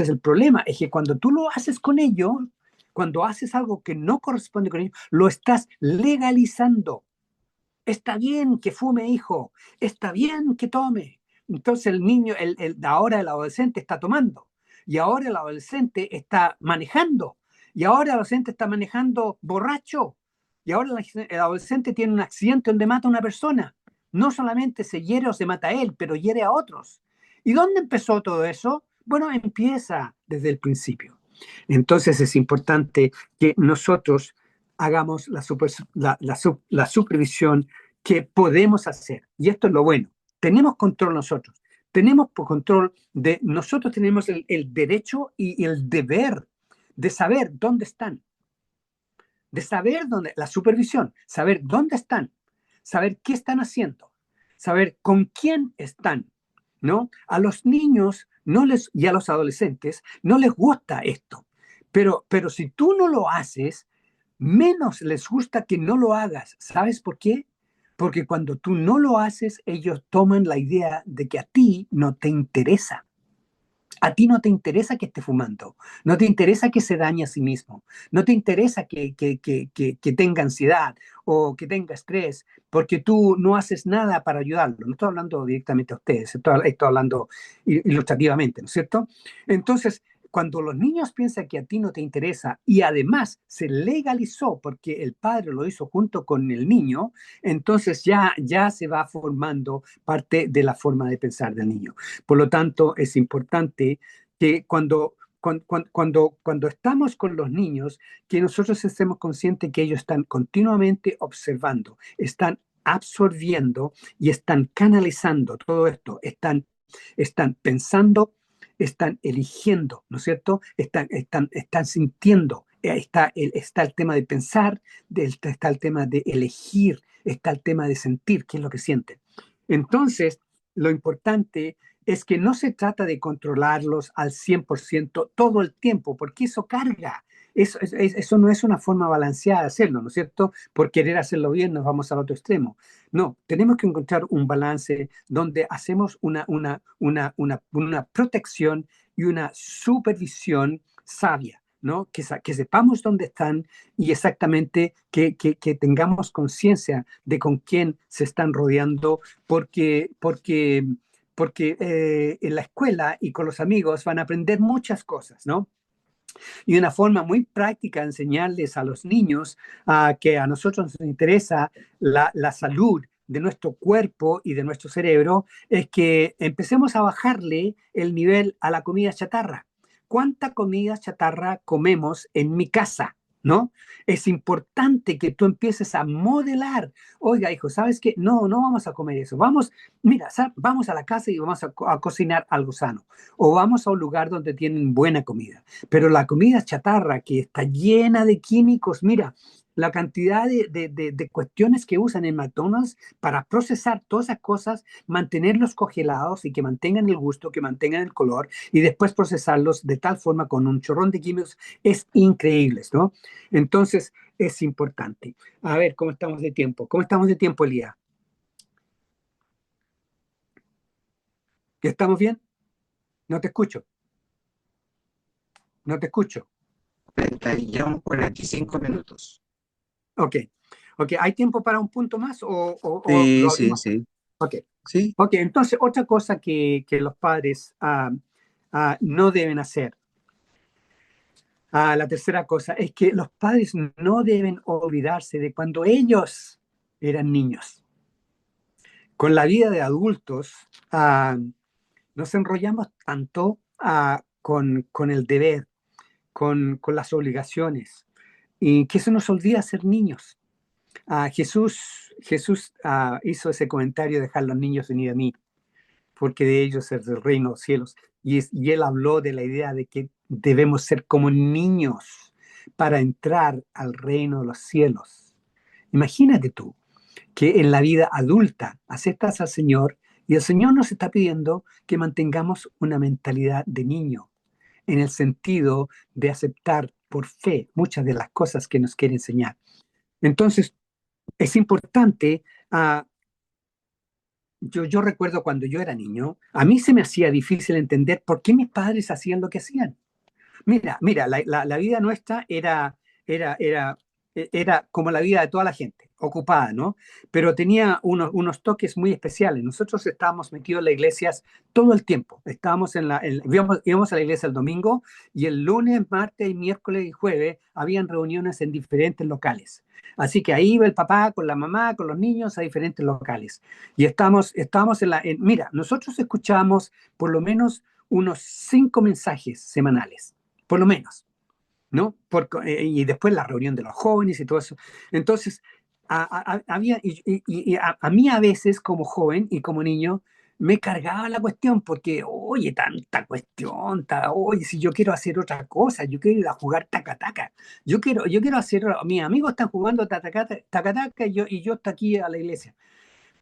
el problema es que cuando tú lo haces con ellos, cuando haces algo que no corresponde con ellos, lo estás legalizando. Está bien que fume, hijo. Está bien que tome. Entonces el niño, ahora el adolescente está tomando. Y ahora el adolescente está manejando. Y ahora el adolescente está manejando borracho. Y ahora el adolescente tiene un accidente donde mata a una persona. No solamente se hiere o se mata a él, pero hiere a otros. ¿Y dónde empezó todo eso? Bueno, empieza desde el principio. Entonces es importante que nosotros hagamos la supervisión que podemos hacer. Y esto es lo bueno. Tenemos control nosotros. Tenemos por control de nosotros tenemos el derecho y el deber de saber dónde están, de saber dónde, la supervisión, saber dónde están, saber qué están haciendo, saber con quién están, ¿no? A los niños y a los adolescentes no les gusta esto, pero si tú no lo haces, menos les gusta que no lo hagas. ¿Sabes por qué? Porque cuando tú no lo haces, ellos toman la idea de que a ti no te interesa. A ti no te interesa que esté fumando, no te interesa que se dañe a sí mismo, no te interesa que tenga ansiedad o que tenga estrés, porque tú no haces nada para ayudarlo. No estoy hablando directamente a ustedes, estoy hablando ilustrativamente, ¿no es cierto? Entonces, cuando los niños piensan que a ti no te interesa y además se legalizó porque el padre lo hizo junto con el niño, entonces ya se va formando parte de la forma de pensar del niño. Por lo tanto, es importante que cuando estamos con los niños, que nosotros estemos conscientes que ellos están continuamente observando, están absorbiendo y están canalizando todo esto, están pensando, están eligiendo, ¿no es cierto? Están sintiendo. Está el tema de pensar, está el tema de elegir, está el tema de sentir, qué es lo que sienten. Entonces, lo importante es que no se trata de controlarlos al 100% todo el tiempo, porque eso carga. Eso no es una forma balanceada de hacerlo, ¿no es cierto? Por querer hacerlo bien nos vamos al otro extremo. No, tenemos que encontrar un balance donde hacemos una protección y una supervisión sabia, ¿no? Que sepamos dónde están y exactamente que tengamos conciencia de con quién se están rodeando, porque en la escuela y con los amigos van a aprender muchas cosas, ¿no? Y una forma muy práctica de enseñarles a los niños que a nosotros nos interesa la salud de nuestro cuerpo y de nuestro cerebro es que empecemos a bajarle el nivel a la comida chatarra. ¿Cuánta comida chatarra comemos en mi casa? ¿No? Es importante que tú empieces a modelar. Oiga, hijo, ¿sabes qué? No, no vamos a comer eso. Mira, vamos a la casa y vamos a cocinar algo sano. O vamos a un lugar donde tienen buena comida. Pero la comida chatarra que está llena de químicos, mira, la cantidad de cuestiones que usan en McDonald's para procesar todas esas cosas, mantenerlos congelados y que mantengan el gusto, que mantengan el color y después procesarlos de tal forma con un chorrón de químicos es increíble, ¿no? Entonces es importante. A ver, ¿cómo estamos de tiempo? ¿Cómo estamos de tiempo, Elías? ¿Estamos bien? No te escucho, no te escucho. 45 minutos. Ok, ok, ¿hay tiempo para un punto más o Sí, lo sí, abrimos? sí, Ok, sí. ok, entonces otra cosa que los padres no deben hacer. La tercera cosa es que los padres no deben olvidarse de cuando ellos eran niños. Con la vida de adultos, nos enrollamos tanto con el deber, con las obligaciones, y que se nos olvida ser niños. Jesús hizo ese comentario: dejar los niños venir a mí, porque de ellos es el reino de los cielos. Y él habló de la idea de que debemos ser como niños para entrar al reino de los cielos. Imagínate tú que en la vida adulta aceptas al Señor y el Señor nos está pidiendo que mantengamos una mentalidad de niño, en el sentido de aceptar por fe muchas de las cosas que nos quiere enseñar. Entonces, es importante. Yo recuerdo cuando yo era niño, a mí se me hacía difícil entender por qué mis padres hacían lo que hacían. Mira, la vida nuestra era como la vida de toda la gente, ocupada, ¿no? Pero tenía unos toques muy especiales. Nosotros estábamos metidos en las iglesias todo el tiempo. Íbamos a la iglesia el domingo y el lunes, martes, miércoles y jueves habían reuniones en diferentes locales. Así que ahí iba el papá con la mamá, con los niños a diferentes locales. Y estábamos mira, nosotros escuchábamos por lo menos unos 5 mensajes semanales, por lo menos, ¿no? Y después la reunión de los jóvenes y todo eso. Entonces, había, a mí a veces como joven y como niño, me cargaba la cuestión porque, oye, tanta cuestión, oye, si yo quiero hacer otra cosa, yo quiero ir a jugar taca-taca, yo quiero hacer, mis amigos están jugando taca-taca y yo estoy aquí a la iglesia.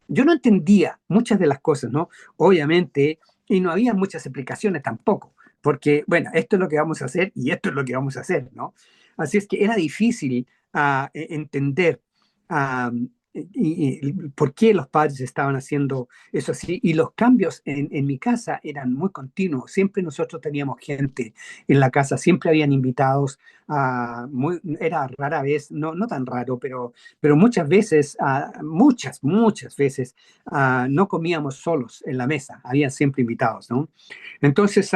Yo no entendía muchas de las cosas, ¿no? Obviamente, y no había muchas explicaciones tampoco, porque, bueno, esto es lo que vamos a hacer y esto es lo que vamos a hacer, ¿no? Así es que era difícil entender ah, por qué los padres estaban haciendo eso así. Y los cambios en mi casa eran muy continuos. Siempre nosotros teníamos gente en la casa, siempre habían invitados. Era rara vez, no tan raro, pero muchas veces, muchas veces, no comíamos solos en la mesa, habían siempre invitados, ¿no? Entonces,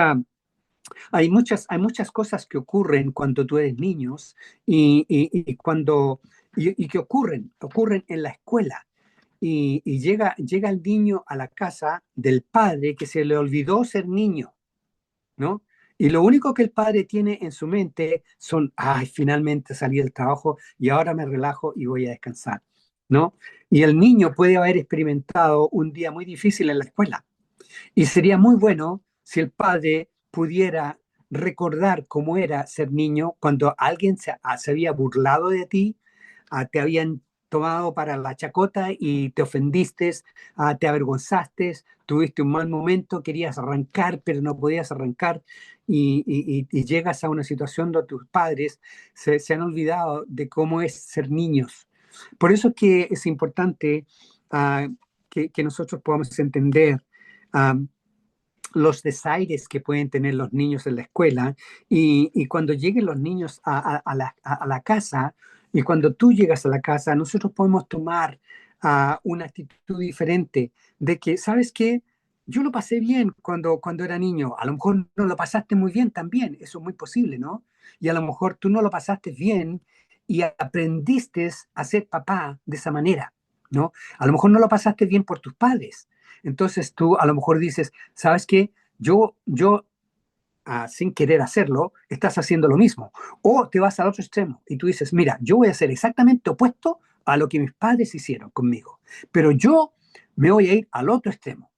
hay muchas cosas que ocurren cuando tú eres niños y que ocurren en la escuela. Y llega el niño a la casa del padre que se le olvidó ser niño, ¿no? Y lo único que el padre tiene en su mente son: ay, finalmente salí del trabajo y ahora me relajo y voy a descansar, ¿no? Y el niño puede haber experimentado un día muy difícil en la escuela. Y sería muy bueno si el padre pudiera recordar cómo era ser niño cuando alguien se había burlado de ti, te habían tomado para la chacota y te ofendiste, te avergonzaste, tuviste un mal momento, querías arrancar, pero no podías arrancar, y llegas a una situación donde tus padres se han olvidado de cómo es ser niños. Por eso es que es importante ah, que nosotros podamos entender ah, los desaires que pueden tener los niños en la escuela, y cuando lleguen los niños a la casa, y cuando tú llegas a la casa, nosotros podemos tomar una actitud diferente de que, ¿sabes qué? Yo lo pasé bien cuando era niño. A lo mejor no lo pasaste muy bien también, eso es muy posible, ¿no? Y a lo mejor tú no lo pasaste bien y aprendiste a ser papá de esa manera, ¿no? A lo mejor no lo pasaste bien por tus padres. Entonces tú a lo mejor dices: ¿sabes qué? Sin querer hacerlo, estás haciendo lo mismo. O te vas al otro extremo y tú dices: mira, yo voy a hacer exactamente opuesto a lo que mis padres hicieron conmigo, pero yo me voy a ir al otro extremo.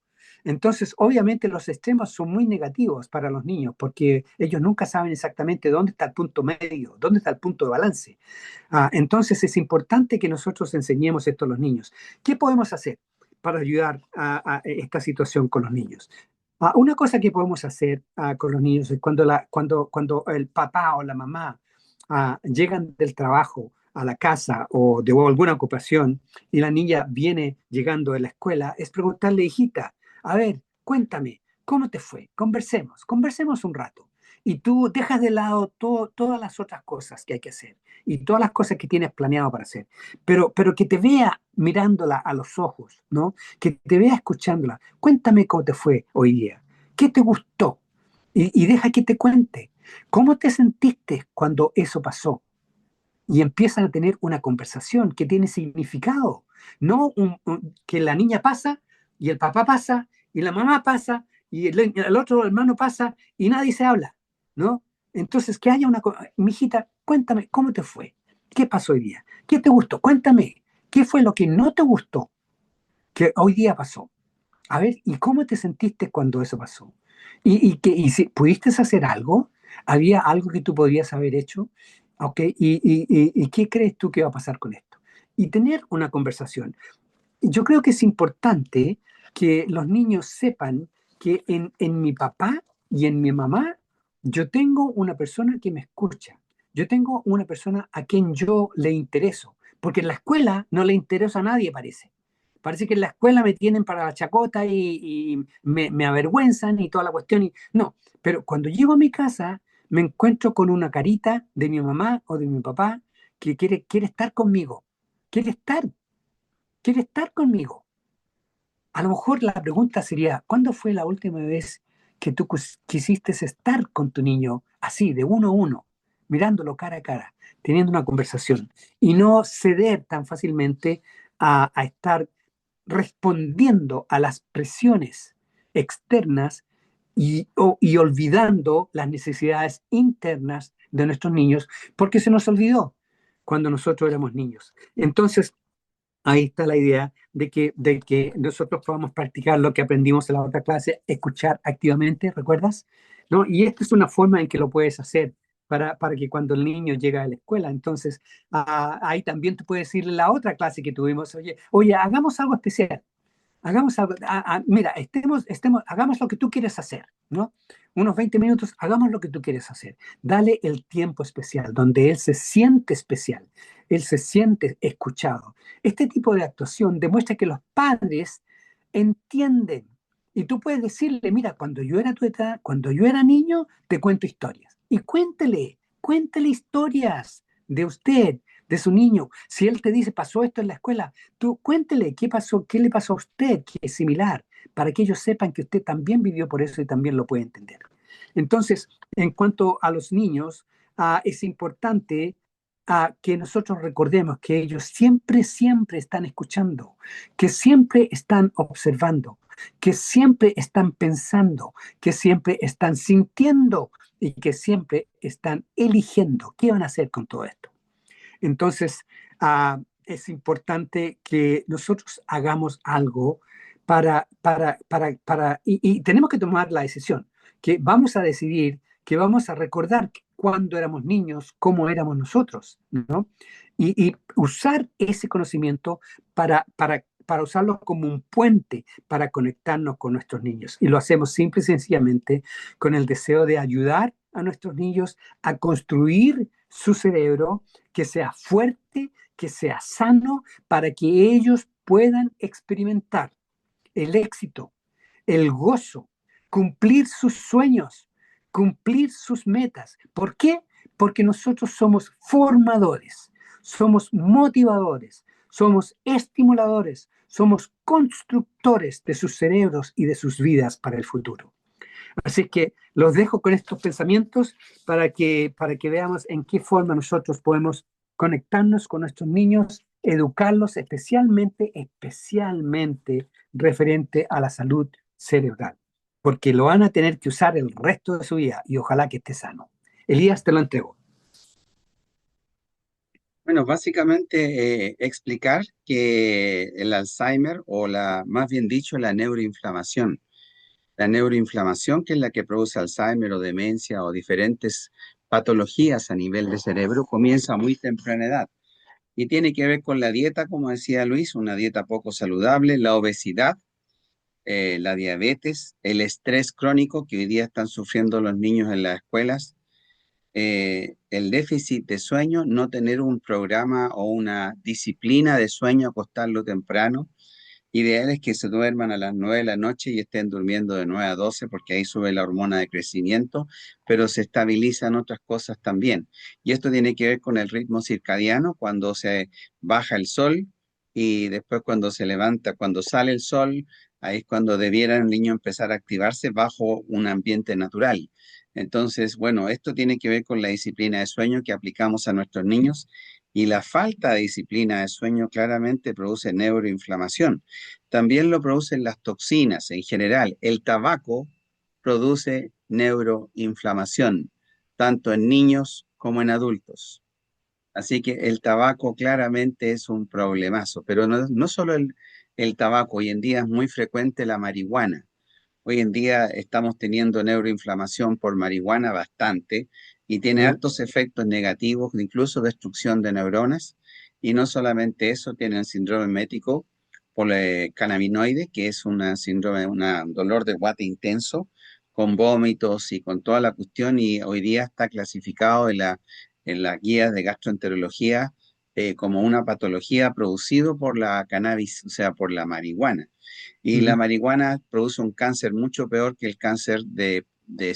Entonces, obviamente los extremos son muy negativos para los niños porque ellos nunca saben exactamente dónde está el punto medio, dónde está el punto de balance. Entonces, es importante que nosotros enseñemos esto a los niños. ¿Qué podemos hacer para ayudar a esta situación con los niños? Una cosa que podemos hacer con los niños es cuando el papá o la mamá llegan del trabajo a la casa o de alguna ocupación y la niña viene llegando de la escuela, es preguntarle: hijita, a ver, cuéntame, ¿cómo te fue? Conversemos un rato. Y tú dejas de lado todas las otras cosas que hay que hacer y todas las cosas que tienes planeado para hacer, pero que te vea mirándola a los ojos, ¿no? Que te vea escuchándola. Cuéntame cómo te fue hoy día. ¿Qué te gustó? Y deja que te cuente. ¿Cómo te sentiste cuando eso pasó? Y empiezan a tener una conversación que tiene significado. No que la niña pasa y el papá pasa y la mamá pasa y el otro hermano pasa y nadie se habla, ¿no? Entonces, que haya mijita, cuéntame, ¿cómo te fue? ¿Qué pasó hoy día? ¿Qué te gustó? Cuéntame, ¿qué fue lo que no te gustó que hoy día pasó? A ver, ¿y cómo te sentiste cuando eso pasó? ¿Y si pudiste hacer algo? ¿Había algo que tú podrías haber hecho? ¿Ok? ¿Y qué crees tú que va a pasar con esto? Y tener una conversación. Yo creo que es importante que los niños sepan que en mi papá y en mi mamá yo tengo una persona que me escucha. Yo tengo una persona a quien yo le intereso. Porque en la escuela no le interesa a nadie, parece. Parece que en la escuela me tienen para la chacota y me avergüenzan y toda la cuestión. No, pero cuando llego a mi casa me encuentro con una carita de mi mamá o de mi papá que quiere estar conmigo. Quiere estar, quiere estar conmigo. A lo mejor la pregunta sería, ¿cuándo fue la última vez que tú quisiste estar con tu niño así, de uno a uno, mirándolo cara a cara, teniendo una conversación y no ceder tan fácilmente a estar respondiendo a las presiones externas y olvidando las necesidades internas de nuestros niños, porque se nos olvidó cuando nosotros éramos niños? Entonces, ahí está la idea de que nosotros podamos practicar lo que aprendimos en la otra clase, escuchar activamente, ¿recuerdas? ¿No? Y esta es una forma en que lo puedes hacer para que cuando el niño llega a la escuela, entonces ahí también tú puedes decirle la otra clase que tuvimos, oye, hagamos algo especial. Hagamos algo, mira, hagamos lo que tú quieres hacer, ¿no? Unos 20 minutos, hagamos lo que tú quieres hacer. Dale el tiempo especial, donde él se siente especial, él se siente escuchado. Este tipo de actuación demuestra que los padres entienden. Y tú puedes decirle, mira, cuando yo era tu edad, cuando yo era niño, te cuento historias. Y cuéntele historias de usted, de su niño. Si él te dice, pasó esto en la escuela, tú cuéntele qué pasó, qué le pasó a usted, que es similar, para que ellos sepan que usted también vivió por eso y también lo puede entender. Entonces, en cuanto a los niños, es importante que nosotros recordemos que ellos siempre, siempre están escuchando, que siempre están observando, que siempre están pensando, que siempre están sintiendo y que siempre están eligiendo qué van a hacer con todo esto. Entonces, es importante que nosotros hagamos algo y tenemos que tomar la decisión, que vamos a decidir, que vamos a recordar cuando éramos niños, cómo éramos nosotros, ¿no? Y usar ese conocimiento para usarlo como un puente para conectarnos con nuestros niños. Y lo hacemos simple y sencillamente con el deseo de ayudar a nuestros niños a construir su cerebro, que sea fuerte, que sea sano, para que ellos puedan experimentar el éxito, el gozo, cumplir sus sueños, cumplir sus metas. ¿Por qué? Porque nosotros somos formadores, somos motivadores, somos estimuladores, somos constructores de sus cerebros y de sus vidas para el futuro. Así que los dejo con estos pensamientos para que veamos en qué forma nosotros podemos conectarnos con nuestros niños, educarlos especialmente referente a la salud cerebral, porque lo van a tener que usar el resto de su vida y ojalá que esté sano. Elías, te lo entrego. Bueno, básicamente explicar que el Alzheimer o más bien dicho, la neuroinflamación que es la que produce Alzheimer o demencia o diferentes patologías a nivel de cerebro comienza a muy temprana edad y tiene que ver con la dieta, como decía Luis, una dieta poco saludable, la obesidad, la diabetes, el estrés crónico que hoy día están sufriendo los niños en las escuelas, el déficit de sueño, no tener un programa o una disciplina de sueño, acostarlo temprano. Ideal es que se duerman a las 9 de la noche y estén durmiendo de 9 a 12 porque ahí sube la hormona de crecimiento, pero se estabilizan otras cosas también. Y esto tiene que ver con el ritmo circadiano, cuando se baja el sol y después cuando se levanta, cuando sale el sol, Ahí es cuando debiera el niño empezar a activarse bajo un ambiente natural. Entonces, bueno, esto tiene que ver con la disciplina de sueño que aplicamos a nuestros niños y la falta de disciplina de sueño claramente produce neuroinflamación. También lo producen las toxinas en general. El tabaco produce neuroinflamación, tanto en niños como en adultos. Así que el tabaco claramente es un problemazo, pero no solo el tabaco, hoy en día es muy frecuente la marihuana. Hoy en día estamos teniendo neuroinflamación por marihuana bastante y tiene ¿Ya? altos efectos negativos, incluso destrucción de neuronas. Y no solamente eso, tiene el síndrome mético por cannabinoide, que es una síndrome, un dolor de guata intenso, con vómitos y con toda la cuestión. Y hoy día está clasificado en la guía de gastroenterología como una patología producido por la cannabis, o sea, por la marihuana. Y la Ujú. marihuana produce un cáncer mucho peor que el cáncer de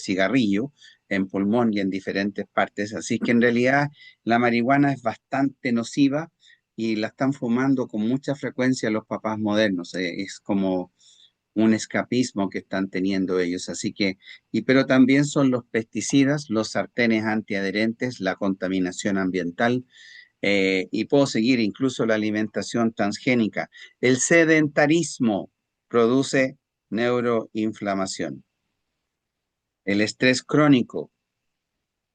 cigarrillo en pulmón y en diferentes partes. Así que en realidad la marihuana es bastante nociva y la están fumando con mucha frecuencia los papás modernos. Es como un escapismo que están teniendo ellos. Así que, pero también son los pesticidas, los sartenes antiadherentes, la contaminación ambiental, y puedo seguir incluso la alimentación transgénica. El sedentarismo produce neuroinflamación. El estrés crónico,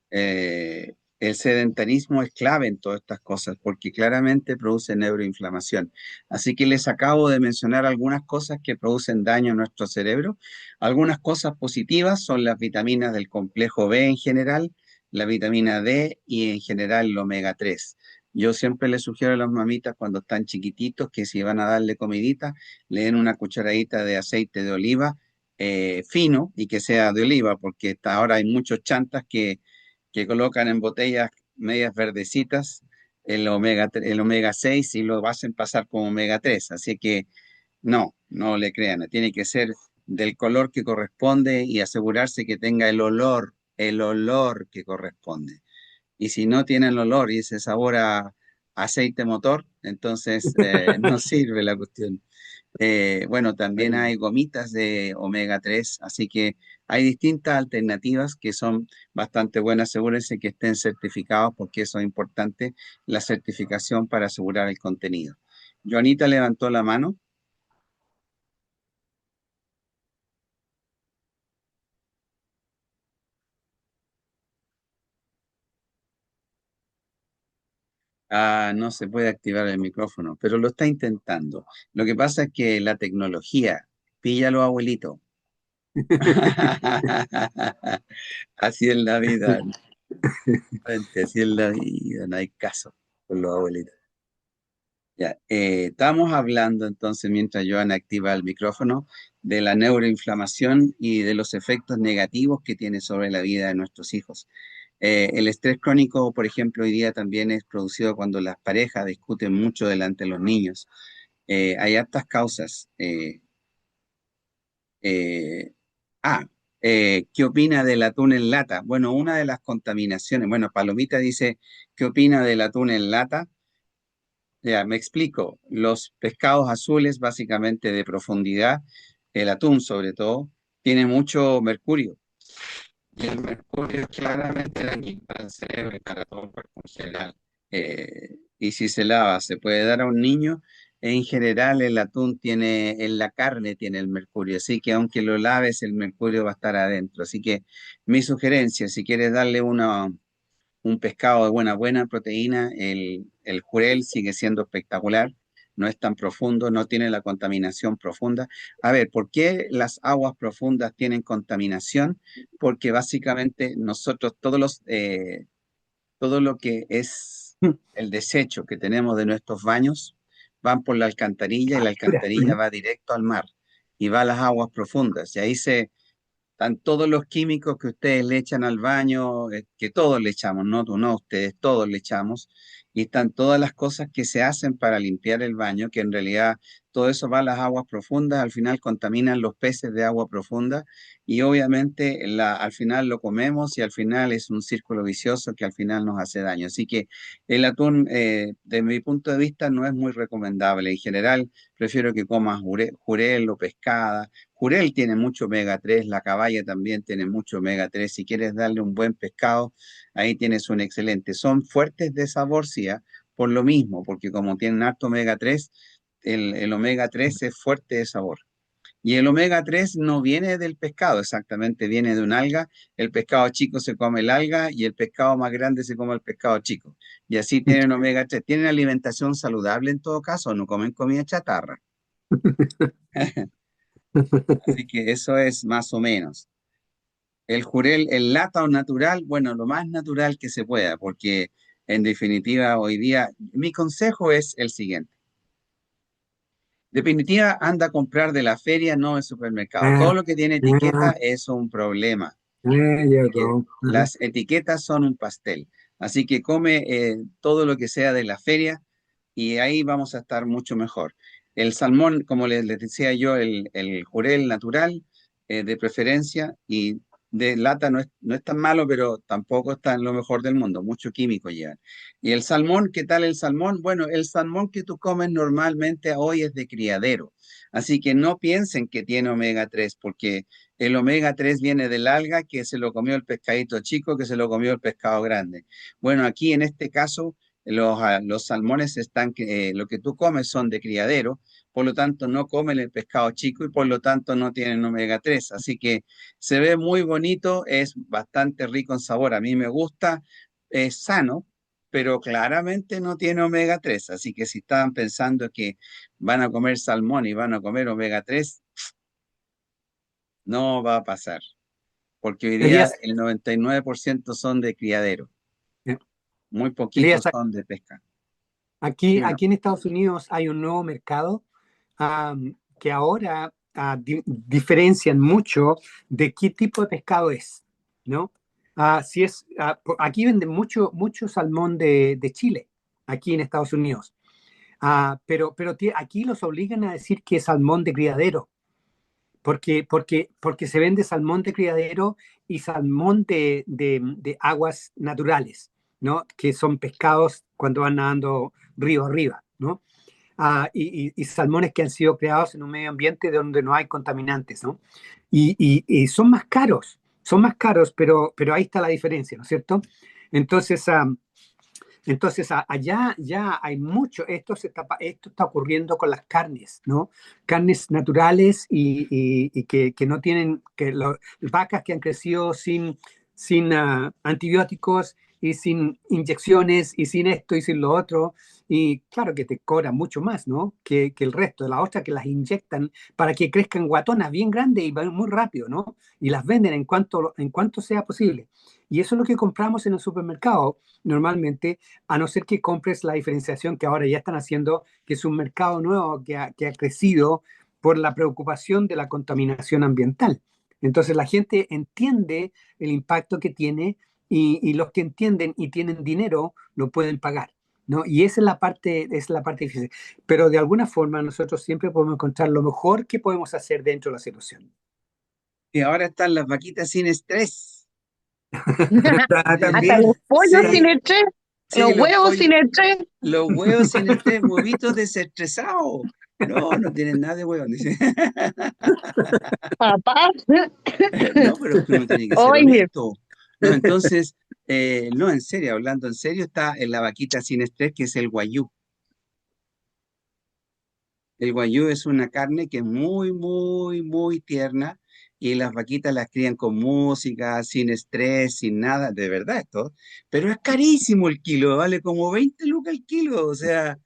el sedentarismo es clave en todas estas cosas porque claramente produce neuroinflamación. Así que les acabo de mencionar algunas cosas que producen daño a nuestro cerebro. Algunas cosas positivas son las vitaminas del complejo B en general, la vitamina D y en general el omega 3. Yo siempre les sugiero a las mamitas cuando están chiquititos que si van a darle comidita, le den una cucharadita de aceite de oliva fino y que sea de oliva, porque hasta ahora hay muchos chantas que colocan en botellas medias verdecitas el omega 6 y lo hacen pasar como omega 3. Así que no le crean, tiene que ser del color que corresponde y asegurarse que tenga el olor que corresponde. Y si no tiene el olor y ese sabor a aceite motor, entonces no sirve la cuestión. Bueno, también hay gomitas de omega 3, así que hay distintas alternativas que son bastante buenas. Asegúrense que estén certificados porque eso es importante, la certificación para asegurar el contenido. Joanita levantó la mano. Ah, no se puede activar el micrófono, pero lo está intentando. Lo que pasa es que la tecnología, píllalo, abuelito. Así es la vida, gente, así es la vida, no hay caso con los abuelitos. Ya, estamos hablando entonces, mientras Joana activa el micrófono, de la neuroinflamación y de los efectos negativos que tiene sobre la vida de nuestros hijos. El estrés crónico, por ejemplo, hoy día también es producido cuando las parejas discuten mucho delante de los niños. Hay hartas causas. Eh, ah, ¿Qué opina del atún en lata? Bueno, una de las contaminaciones, bueno, Palomita dice, ¿qué opina del atún en lata? Ya, me explico. Los pescados azules, básicamente de profundidad, el atún sobre todo, tiene mucho mercurio. Y el mercurio es claramente dañino para el cerebro y para todo el cuerpo en general. Y si se lava, se puede dar a un niño. En general, el atún tiene, en la carne tiene el mercurio, así que aunque lo laves, el mercurio va a estar adentro. Así que mi sugerencia, si quieres darle un pescado de buena proteína, el jurel sigue siendo espectacular, no es tan profundo, no tiene la contaminación profunda. A ver, ¿por qué las aguas profundas tienen contaminación? Porque básicamente nosotros, todo lo que es el desecho que tenemos de nuestros baños, van por la alcantarilla y la Mira, alcantarilla va directo al mar y va a las aguas profundas y ahí están todos los químicos que ustedes le echan al baño, que todos le echamos, no tú no, ustedes todos le echamos, y están todas las cosas que se hacen para limpiar el baño, que en realidad todo eso va a las aguas profundas, al final contaminan los peces de agua profunda y obviamente al final lo comemos y al final es un círculo vicioso que al final nos hace daño. Así que el atún, de mi punto de vista, no es muy recomendable. En general, prefiero que comas jurel o pescada. Jurel tiene mucho omega 3, la caballa también tiene mucho omega 3. Si quieres darle un buen pescado, ahí tienes un excelente. Son fuertes de sabor, sí, ¿ah? Por lo mismo, porque como tienen harto omega 3, el omega 3 es fuerte de sabor. Y el omega 3 no viene del pescado, exactamente, viene de un alga. El pescado chico se come el alga y el pescado más grande se come el pescado chico. Y así tienen omega 3. Tienen alimentación saludable en todo caso, no comen comida chatarra. Así que eso es más o menos. El jurel, el lata o natural, bueno, lo más natural que se pueda, porque en definitiva hoy día mi consejo es el siguiente. Definitiva, anda a comprar de la feria, no del supermercado. Todo Ah, lo que tiene etiqueta ah, es un problema, there you porque go. Ajá. las etiquetas son un pastel. Así que come todo lo que sea de la feria y ahí vamos a estar mucho mejor. El salmón, como les decía yo, el jurel natural, de preferencia, y de lata no es tan malo, pero tampoco está en lo mejor del mundo, mucho químico lleva. Y el salmón, ¿qué tal el salmón? Bueno, el salmón que tú comes normalmente hoy es de criadero, así que no piensen que tiene omega 3 porque el omega 3 viene del alga que se lo comió el pescadito chico, que se lo comió el pescado grande. Bueno, aquí en este caso los salmones están, lo que tú comes son de criadero, por lo tanto no comen el pescado chico y por lo tanto no tienen omega 3. Así que se ve muy bonito, es bastante rico en sabor, a mí me gusta, es sano, pero claramente no tiene omega 3. Así que si estaban pensando que van a comer salmón y van a comer omega 3, no va a pasar, porque hoy día Elías, el 99% son de criadero, eh, muy Elías, poquitos son de pesca. Dímelo. aquí en Estados Unidos hay un nuevo mercado que ahora diferencian mucho de qué tipo de pescado es, ¿no? Si es, aquí venden mucho salmón de Chile, aquí en Estados Unidos. Pero aquí los obligan a decir que es salmón de criadero, porque se vende salmón de criadero y salmón de aguas naturales, ¿no? Que son pescados cuando van nadando río arriba, ¿no? Y salmones que han sido creados en un medio ambiente donde no hay contaminantes, ¿no? Y son más caros, pero ahí está la diferencia, ¿no es cierto? Entonces, allá ya hay mucho, esto está ocurriendo con las carnes, ¿no? Carnes naturales y que no tienen, vacas que han crecido sin antibióticos y sin inyecciones y sin esto y sin lo otro. Y claro que te cobran mucho más, ¿no? Que el resto de las otras que las inyectan para que crezcan guatonas bien grandes y van muy rápido, ¿no? Y las venden en cuanto sea posible. Y eso es lo que compramos en el supermercado normalmente, a no ser que compres la diferenciación que ahora ya están haciendo, que es un mercado nuevo que ha crecido por la preocupación de la contaminación ambiental. Entonces la gente entiende el impacto que tiene y los que entienden y tienen dinero lo pueden pagar, ¿no? Y esa es la parte difícil. Pero de alguna forma nosotros siempre podemos encontrar lo mejor que podemos hacer dentro de la situación. Y ahora están las vaquitas sin estrés. Hasta También, los pollos sin Sí, estrés, sí, los los huevos pollos, sin estrés. los huevos sin estrés, huevitos desestresados. No, no tienen nada de huevos. Dice. Papá. No, pero es que uno tiene que ser Oye, honesto. No, entonces, no, en serio, hablando en serio, está en la vaquita sin estrés, que es el guayú. El guayú es una carne que es muy, muy, muy tierna y las vaquitas las crían con música, sin estrés, sin nada, de verdad esto. Pero es carísimo el kilo, vale como 20 lucas el kilo. O sea,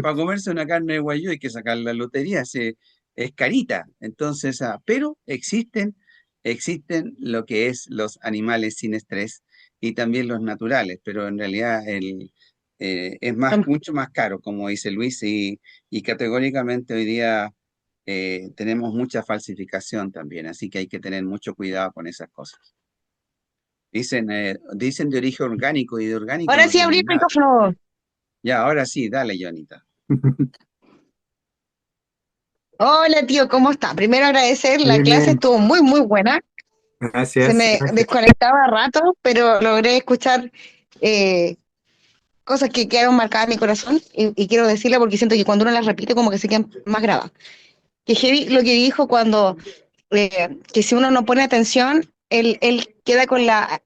para comerse una carne de guayú hay que sacar la lotería, es carita. Entonces, pero existen lo que es los animales sin estrés y también los naturales, pero en realidad es mucho más caro, como dice Luis, y categóricamente hoy día tenemos mucha falsificación también, así que hay que tener mucho cuidado con esas cosas. Dicen de origen orgánico y de orgánico Ahora no sí abrí tienen el nada. micrófono. Ya, ahora sí, dale, Jonita. Hola, tío, ¿cómo está? Primero agradecer, la Bien, clase bien. estuvo muy, muy buena. Se Gracias, me gracias. desconectaba a rato, pero logré escuchar eh, cosas que quedaron marcadas en mi corazón y quiero decirla porque siento que cuando uno las repite como que se quedan más grabadas. Que heavy lo que dijo cuando, que si uno no pone atención, él queda con la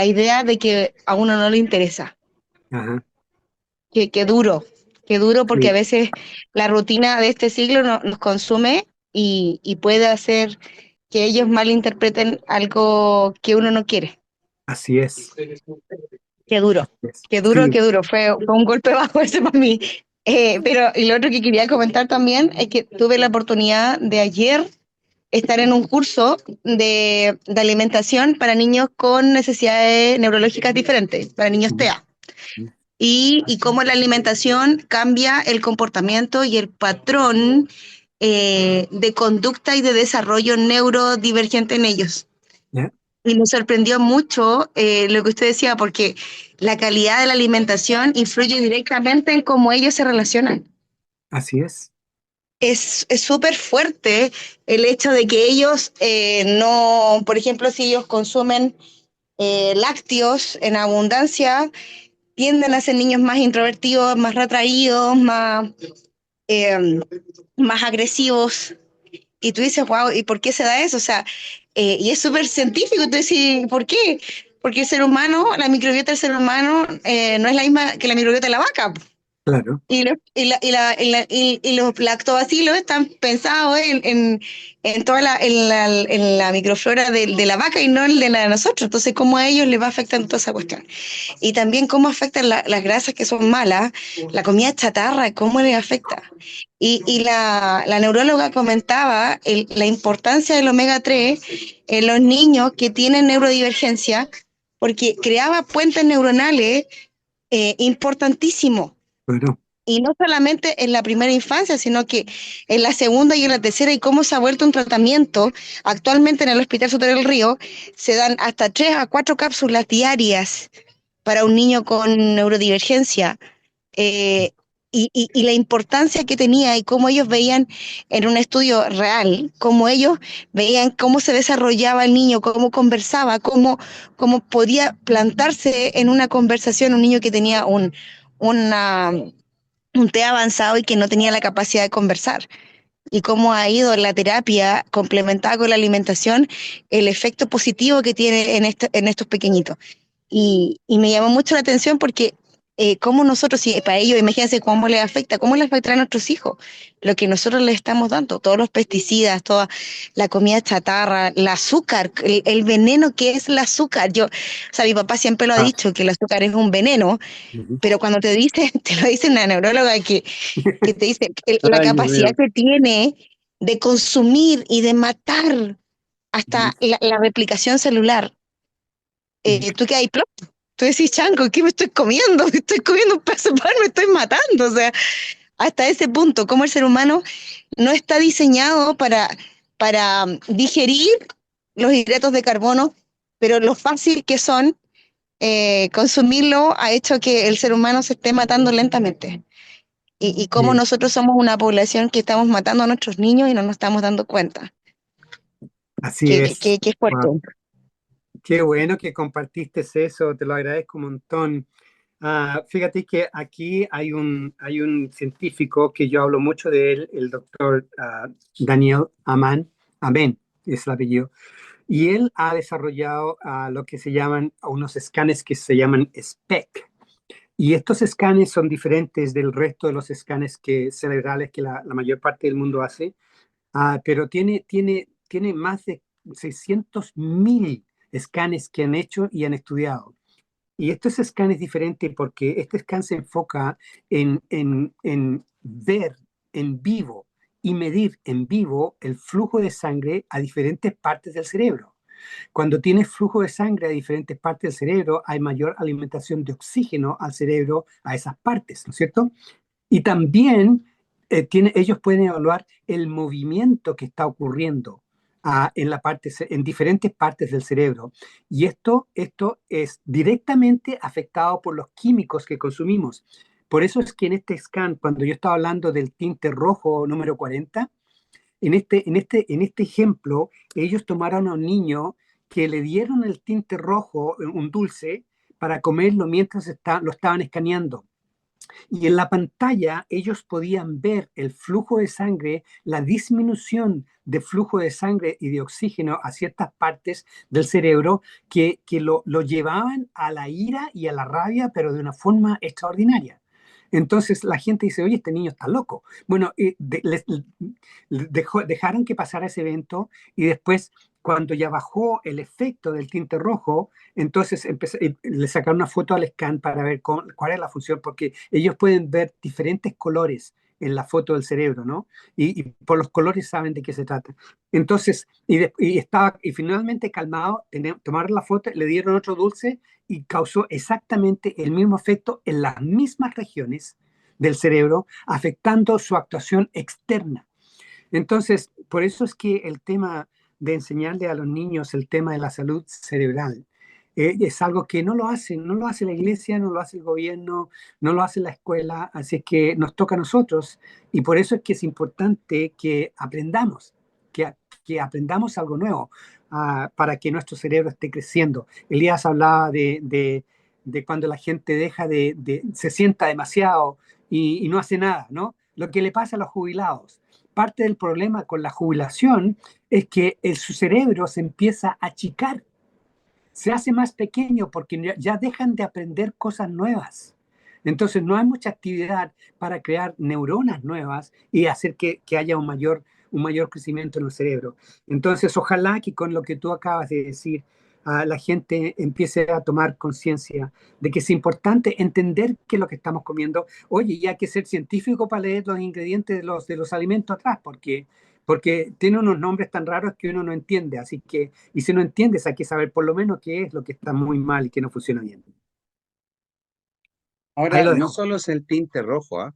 idea de que a uno no le interesa. Ajá, Que que duro porque a sí, veces la rutina de este siglo nos consume y puede hacer que ellos malinterpreten algo que uno no quiere. así es. Qué duro, Así es. Sí, qué duro. Fue un golpe bajo ese para mí. Pero y lo otro que quería comentar también es que tuve la oportunidad de ayer estar en un curso de alimentación para niños con necesidades neurológicas diferentes, para niños ujú, TEA. Y cómo la alimentación cambia el comportamiento y el patrón de conducta y de desarrollo neurodivergente en ellos. ya, Y me sorprendió mucho lo que usted decía, porque la calidad de la alimentación influye directamente en cómo ellos se relacionan. así es. Es súper fuerte el hecho de que ellos no, por ejemplo, si ellos consumen lácteos en abundancia, tienden a ser niños más introvertidos, más retraídos, eh, más agresivos. Y tú dices, wow, ¿y por qué se da eso? O sea, y es súper científico. Tú dices, ¿por qué? Porque el ser humano, la microbiota del ser humano no es la misma que la microbiota de la vaca. Claro, Y los lactobacilos están pensados en toda en la microflora de la vaca y no en de la de nosotros. Entonces, ¿cómo a ellos les va afectando toda esa cuestión? Y también cómo afectan las grasas que son malas, la comida chatarra, cómo les afecta. La neuróloga comentaba la importancia del omega 3 en los niños que tienen neurodivergencia, porque creaba puentes neuronales importantísimos claro, y no solamente en la primera infancia, sino que en la segunda y en la tercera, y cómo se ha vuelto un tratamiento. Actualmente en el Hospital Soto del Río se dan hasta 3 a 4 cápsulas diarias para un niño con neurodivergencia. eh, y la importancia que tenía y cómo ellos veían en un estudio real, cómo ellos veían cómo se desarrollaba el niño, cómo conversaba, cómo podía plantarse en una conversación un niño que tenía una un té avanzado y que no tenía la capacidad de conversar. Y cómo ha ido la terapia complementada con la alimentación, el efecto positivo que tiene en estos pequeñitos. Y me llamó mucho la atención porque cómo nosotros, si para ellos, imagínense cómo les afectará a nuestros hijos, lo que nosotros les estamos dando, todos los pesticidas, toda la comida chatarra, el azúcar, el veneno que es el azúcar. O sea, mi papá siempre lo ha ah, dicho, que el azúcar es un veneno, ujú. pero cuando te dice, te lo dice una neuróloga que te dice la Ay, Dios capacidad mío. que tiene de consumir y de matar Ujú, hasta la replicación celular. ujú. Tú que hay plop, tú decís, chanco, ¿qué me estoy comiendo? Me estoy comiendo un pedazo de pan, me estoy matando. O sea, hasta ese punto, cómo el ser humano no está diseñado para digerir los hidratos de carbono, pero lo fácil que son consumirlo ha hecho que el ser humano se esté matando lentamente. Y cómo Sí, nosotros somos una población que estamos matando a nuestros niños y no nos estamos dando cuenta. así es. Que es fuerte. Wow. Qué bueno que compartiste eso, te lo agradezco un montón. Fíjate que aquí hay un científico que yo hablo mucho de él, el doctor Daniel Amen es el apellido, y él ha desarrollado lo que se llaman unos escanes que se llaman SPEC. Y estos escanes son diferentes del resto de los escanes cerebrales que la mayor parte del mundo hace. Pero tiene más de 600.000 escanes que han hecho y han estudiado. Y estos escanes es diferente porque este scan se enfoca en ver en vivo y medir en vivo el flujo de sangre a diferentes partes del cerebro. Cuando tienes flujo de sangre a diferentes partes del cerebro, hay mayor alimentación de oxígeno al cerebro a esas partes, ¿no es cierto? Y también ellos pueden evaluar el movimiento que está ocurriendo en diferentes partes del cerebro. Y esto es directamente afectado por los químicos que consumimos. Por eso es que en este scan, cuando yo estaba hablando del tinte rojo número 40, en este ejemplo, ellos tomaron a un niño que le dieron el tinte rojo, un dulce, para comerlo mientras lo estaban escaneando. Y en la pantalla ellos podían ver el flujo de sangre, la disminución de flujo de sangre y de oxígeno a ciertas partes del cerebro que lo llevaban a la ira y a la rabia, pero de una forma extraordinaria. Entonces la gente dice, oye, este niño está loco. Bueno, dejaron que pasara ese evento y después, cuando ya bajó el efecto del tinte rojo, entonces le sacaron una foto al scan para ver cuál es la función, porque ellos pueden ver diferentes colores en la foto del cerebro, ¿no? Y por los colores saben de qué se trata. Entonces, y finalmente calmado, tomaron la foto, le dieron otro dulce y causó exactamente el mismo efecto en las mismas regiones del cerebro, afectando su actuación externa. Entonces, por eso es que el tema de enseñarle a los niños el tema de la salud cerebral es algo que no lo hace la iglesia, no lo hace el gobierno, no lo hace la escuela, así es que nos toca a nosotros y por eso es que es importante que aprendamos, que aprendamos algo nuevo para que nuestro cerebro esté creciendo. Elías hablaba de cuando la gente se sienta demasiado y no hace nada, ¿no? Lo que le pasa a los jubilados. Parte del problema con la jubilación es que su cerebro se empieza a achicar, se hace más pequeño porque ya dejan de aprender cosas nuevas. Entonces no hay mucha actividad para crear neuronas nuevas y hacer que haya un mayor crecimiento en el cerebro. Entonces ojalá que con lo que tú acabas de decir, la gente empiece a tomar conciencia de que es importante entender qué es lo que estamos comiendo. Oye, y hay que ser científico para leer los ingredientes de los alimentos atrás, porque tiene unos nombres tan raros que uno no entiende. Así que, y si no entiendes, hay que saber por lo menos qué es lo que está muy mal y que no funciona bien. Ahí Ahora, lo no dejo. solo es el tinte rojo, ¿ah?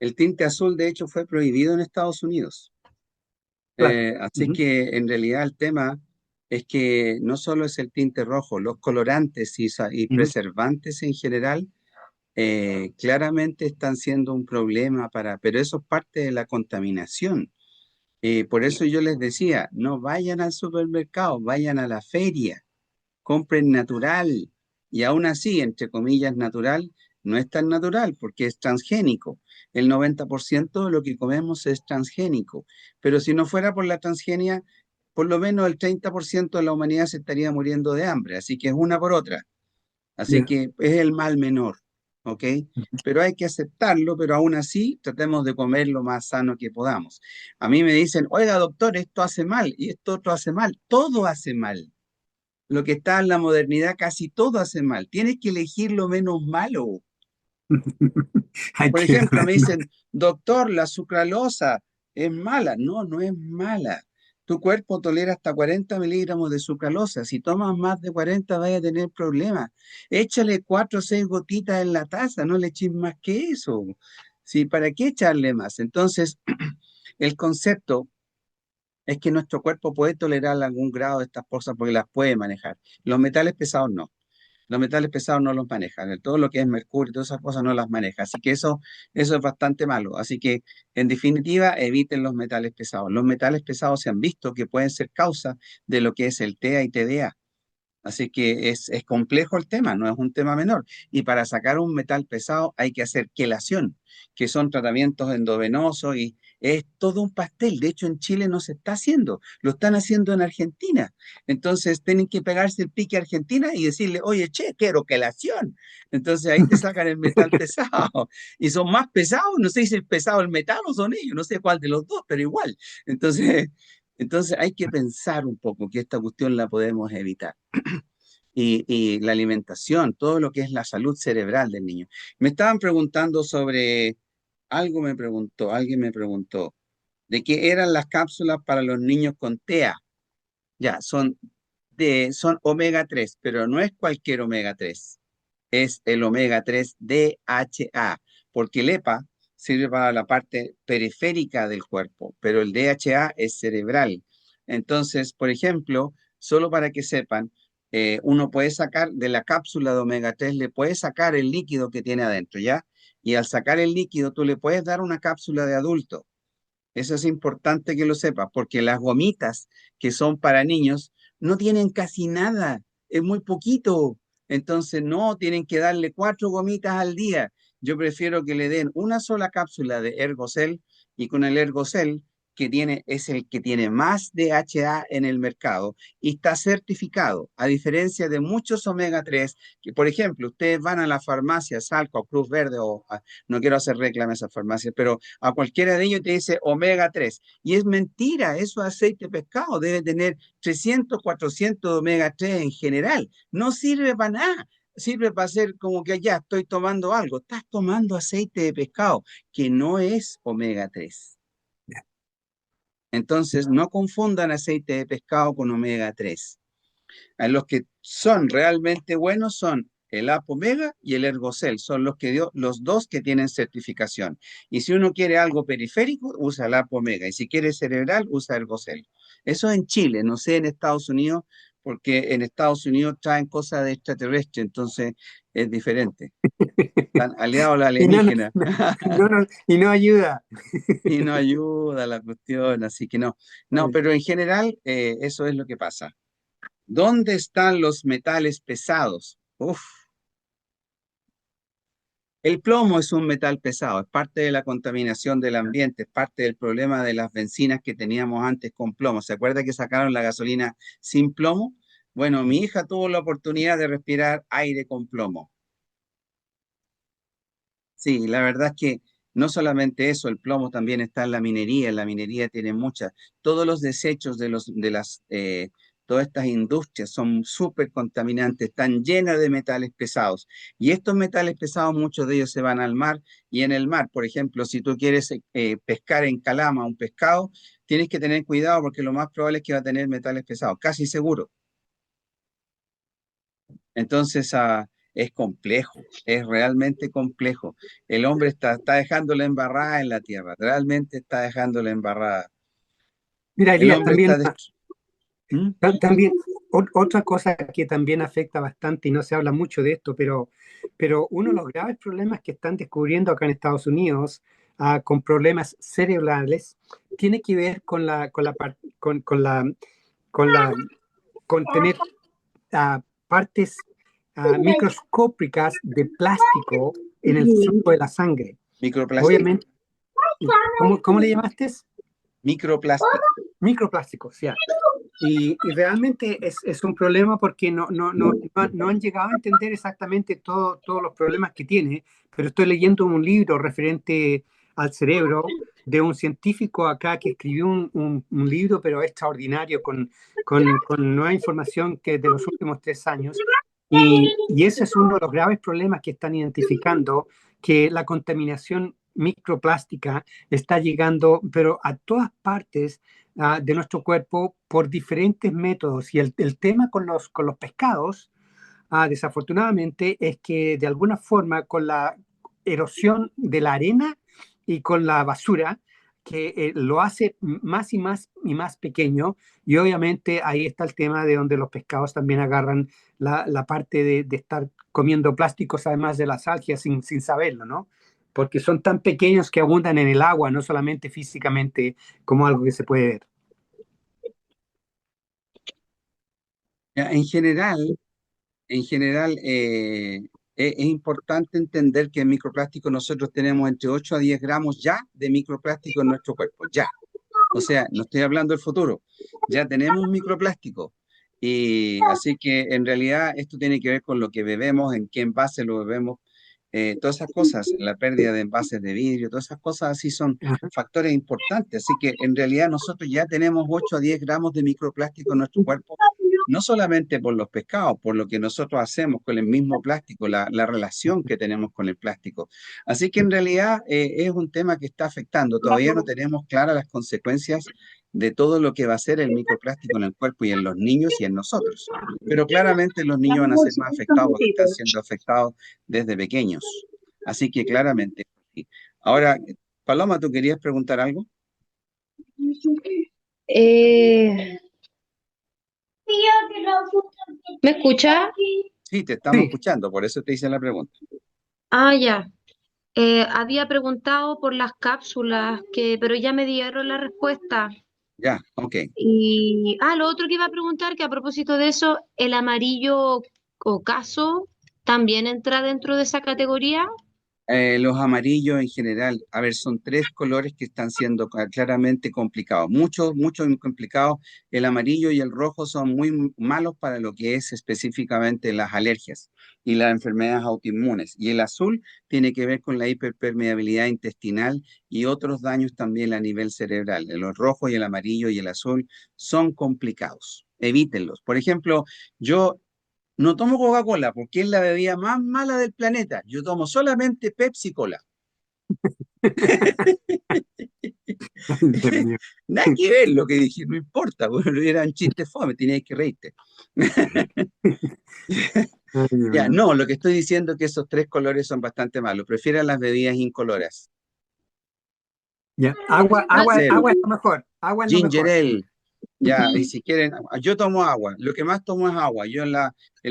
El tinte azul, de hecho, fue prohibido en Estados Unidos. Claro. Así Ujú. que en realidad el tema es que no solo es el tinte rojo, los colorantes y Ujú. preservantes en general claramente están siendo un problema pero eso es parte de la contaminación. Por eso yo les decía, no vayan al supermercado, vayan a la feria, compren natural. Y aún así, entre comillas, natural, no es tan natural porque es transgénico. El 90% de lo que comemos es transgénico. Pero si no fuera por la transgenia, por lo menos el 30% de la humanidad se estaría muriendo de hambre. Así que es una por otra. Así Ya. que es el mal menor, ¿ok? Pero hay que aceptarlo, pero aún así tratemos de comer lo más sano que podamos. A mí me dicen, oiga, doctor, esto hace mal y esto otro hace mal. Todo hace mal. Lo que está en la modernidad, casi todo hace mal. Tienes que elegir lo menos malo. Hay Por que ejemplo, me dicen, doctor, la sucralosa es mala. No, no es mala. Tu cuerpo tolera hasta 40 miligramos de sucralosa. Si tomas más de 40 vas a tener problemas. Échale 4 o 6 gotitas en la taza, no le eches más que eso. Sí, ¿para qué echarle más? Entonces, el concepto es que nuestro cuerpo puede tolerar algún grado de estas cosas porque las puede manejar. Los metales pesados no. Los metales pesados no los manejan. Todo lo que es mercurio y todas esas cosas no las maneja. Así que eso es bastante malo. Así que, en definitiva, eviten los metales pesados. Los metales pesados se han visto que pueden ser causa de lo que es el TEA y TDA. Así que es complejo el tema, no es un tema menor. Y para sacar un metal pesado hay que hacer quelación, que son tratamientos endovenosos y es todo un pastel. De hecho, en Chile no se está haciendo, lo están haciendo en Argentina. Entonces tienen que pegarse el pique a Argentina y decirle, oye, che, quiero quelación. Entonces ahí te sacan el metal pesado. Y son más pesados, no sé si es pesado el metal o son ellos, no sé cuál de los dos, pero igual. Entonces, entonces hay que pensar un poco que esta cuestión la podemos evitar y la alimentación, todo lo que es la salud cerebral del niño. Me estaban preguntando sobre, alguien me preguntó, de qué eran las cápsulas para los niños con TEA. Ya, son omega 3 pero no es cualquier omega 3 es el omega 3 DHA, porque el EPA sirve para la parte periférica del cuerpo, pero el DHA es cerebral. Entonces, por ejemplo, solo para que sepan, uno puede sacar de la cápsula de omega 3, le puede sacar el líquido que tiene adentro, ¿ya? Y al sacar el líquido, tú le puedes dar una cápsula de adulto. Eso es importante que lo sepas, porque las gomitas que son para niños no tienen casi nada, es muy poquito. Entonces, no, tienen que darle 4 gomitas al día. Yo prefiero que le den una sola cápsula de Ergocel, y con el Ergocel es el que tiene más DHA en el mercado y está certificado, a diferencia de muchos omega 3 que, por ejemplo, ustedes van a la farmacia Salco o Cruz Verde, no quiero hacer reclamo a esas farmacias, pero a cualquiera de ellos te dice omega 3. Y es mentira, eso es aceite de pescado, debe tener 300, 400 de omega 3 en general. No sirve para nada, sirve para hacer como que ya estoy tomando algo. Estás tomando aceite de pescado, que no es omega 3. Entonces, no confundan aceite de pescado con omega 3. A los que son realmente buenos son el Apomega y el Ergocel, son los dos que tienen certificación. Y si uno quiere algo periférico, usa el Apomega. Y si quiere cerebral, usa Ergocel. Eso en Chile, no sé en Estados Unidos, porque en Estados Unidos traen cosas de extraterrestre, entonces es diferente. Están aliados a la Y no, no, alienígena. y no ayuda. Y no ayuda la cuestión, así que no. No, pero en general eso es lo que pasa. ¿Dónde están los metales pesados? Uf, el plomo es un metal pesado, es parte de la contaminación del ambiente, es parte del problema de las bencinas que teníamos antes con plomo. ¿Se acuerda que sacaron la gasolina sin plomo? Bueno, mi hija tuvo la oportunidad de respirar aire con plomo. Sí, la verdad es que no solamente eso, el plomo también está en la minería tiene muchas, todos los desechos todas estas industrias son súper contaminantes, están llenas de metales pesados. Y estos metales pesados, muchos de ellos se van al mar, y en el mar, por ejemplo, si tú quieres pescar en Calama un pescado, tienes que tener cuidado porque lo más probable es que va a tener metales pesados, casi seguro. Entonces, es complejo, es realmente complejo. El hombre está dejando la embarrada en la tierra, realmente está dejando la embarrada. Mira, El Elías, hombre también, está... ¿Mm? también otra cosa que también afecta bastante y no se habla mucho de esto, pero uno de los graves problemas que están descubriendo acá en Estados Unidos, con problemas cerebrales, tiene que ver con tener partes microscópicas de plástico en el flujo de la sangre. Microplástico. Obviamente, ¿cómo le llamaste? Microplástico. Microplásticos, ya. Y realmente es un problema porque no han llegado a entender exactamente todos los problemas que tiene, pero estoy leyendo un libro referente al cerebro de un científico acá que escribió un libro, pero extraordinario, con nueva información que de los últimos 3 años. Y ese es uno de los graves problemas que están identificando, que la contaminación microplástica está llegando, pero a todas partes de nuestro cuerpo por diferentes métodos. Y el tema con los pescados, desafortunadamente, es que de alguna forma con la erosión de la arena y con la basura, que lo hace más y más y más pequeño, y obviamente ahí está el tema de donde los pescados también agarran la parte de estar comiendo plásticos además de las algas sin saberlo, ¿no? Porque son tan pequeños que abundan en el agua, no solamente físicamente como algo que se puede ver. Ya, en general es importante entender que en microplástico nosotros tenemos entre 8 a 10 gramos ya de microplástico en nuestro cuerpo, ya. O sea, no estoy hablando del futuro, ya tenemos microplástico. Y así que en realidad esto tiene que ver con lo que bebemos, en qué envase lo bebemos, todas esas cosas, la pérdida de envases de vidrio, todas esas cosas así son Ajá. factores importantes. Así que en realidad nosotros ya tenemos 8 a 10 gramos de microplástico en nuestro cuerpo, no solamente por los pescados, por lo que nosotros hacemos con el mismo plástico, la relación que tenemos con el plástico. Así que en realidad es un tema que está afectando. Todavía no tenemos claras las consecuencias de todo lo que va a ser el microplástico en el cuerpo y en los niños y en nosotros. Pero claramente los niños van a ser más afectados porque están siendo afectados desde pequeños. Así que claramente. Sí. Ahora, Paloma, ¿tú querías preguntar algo? Eh, ¿Me escucha? Sí, te estamos Sí, escuchando, por eso te hice la pregunta. Ah, ya. Había preguntado por las cápsulas, pero ya me dieron la respuesta. Ya, ok. Lo otro que iba a preguntar, que a propósito de eso, ¿el amarillo ocaso también entra dentro de esa categoría? Los amarillos en general, a ver, son tres colores que están siendo claramente complicados, mucho complicados. El amarillo y el rojo son muy malos para lo que es específicamente las alergias y las enfermedades autoinmunes. Y el azul tiene que ver con la hiperpermeabilidad intestinal y otros daños también a nivel cerebral. Los rojos y el amarillo y el azul son complicados. Evítenlos. Por ejemplo, yo no tomo Coca-Cola porque es la bebida más mala del planeta. Yo tomo solamente Pepsi Cola. Dios mío. Nada que ver lo que dije, no importa, bueno, eran chistes fome, tenías que reírte. Ay, Dios Ya, mío. no, lo que estoy diciendo es que esos tres colores son bastante malos. Prefiero las bebidas incoloras. Ya. Ah, Cero. Agua es lo mejor. Agua es lo Ginger mejor. ale. Ya, y ujú. si quieren, yo tomo agua. Lo que más tomo es agua. Yo en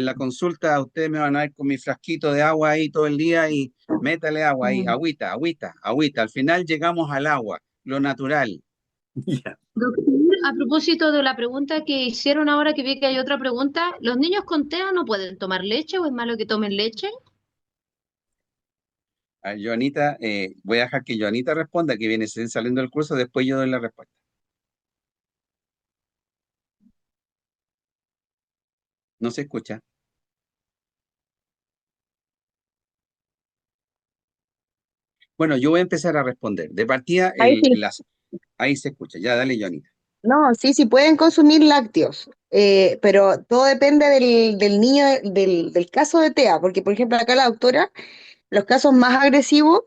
la consulta, ustedes me van a ver con mi frasquito de agua ahí todo el día y métale agua ahí, Mm. agüita, agüita, agüita. Al final llegamos al agua, lo natural. Ya. Doctor, a propósito de la pregunta que hicieron ahora, que vi que hay otra pregunta, ¿los niños con TEA no pueden tomar leche o es malo que tomen leche? A Joanita, voy a dejar que Joanita responda, que viene saliendo del curso, después yo doy la respuesta. No se escucha. Bueno, yo voy a empezar a responder. De partida, Ahí sí. ahí se escucha. Ya, dale, Joanita. No, sí, sí pueden consumir lácteos, pero todo depende del niño, del caso de TEA, porque por ejemplo acá la doctora, los casos más agresivos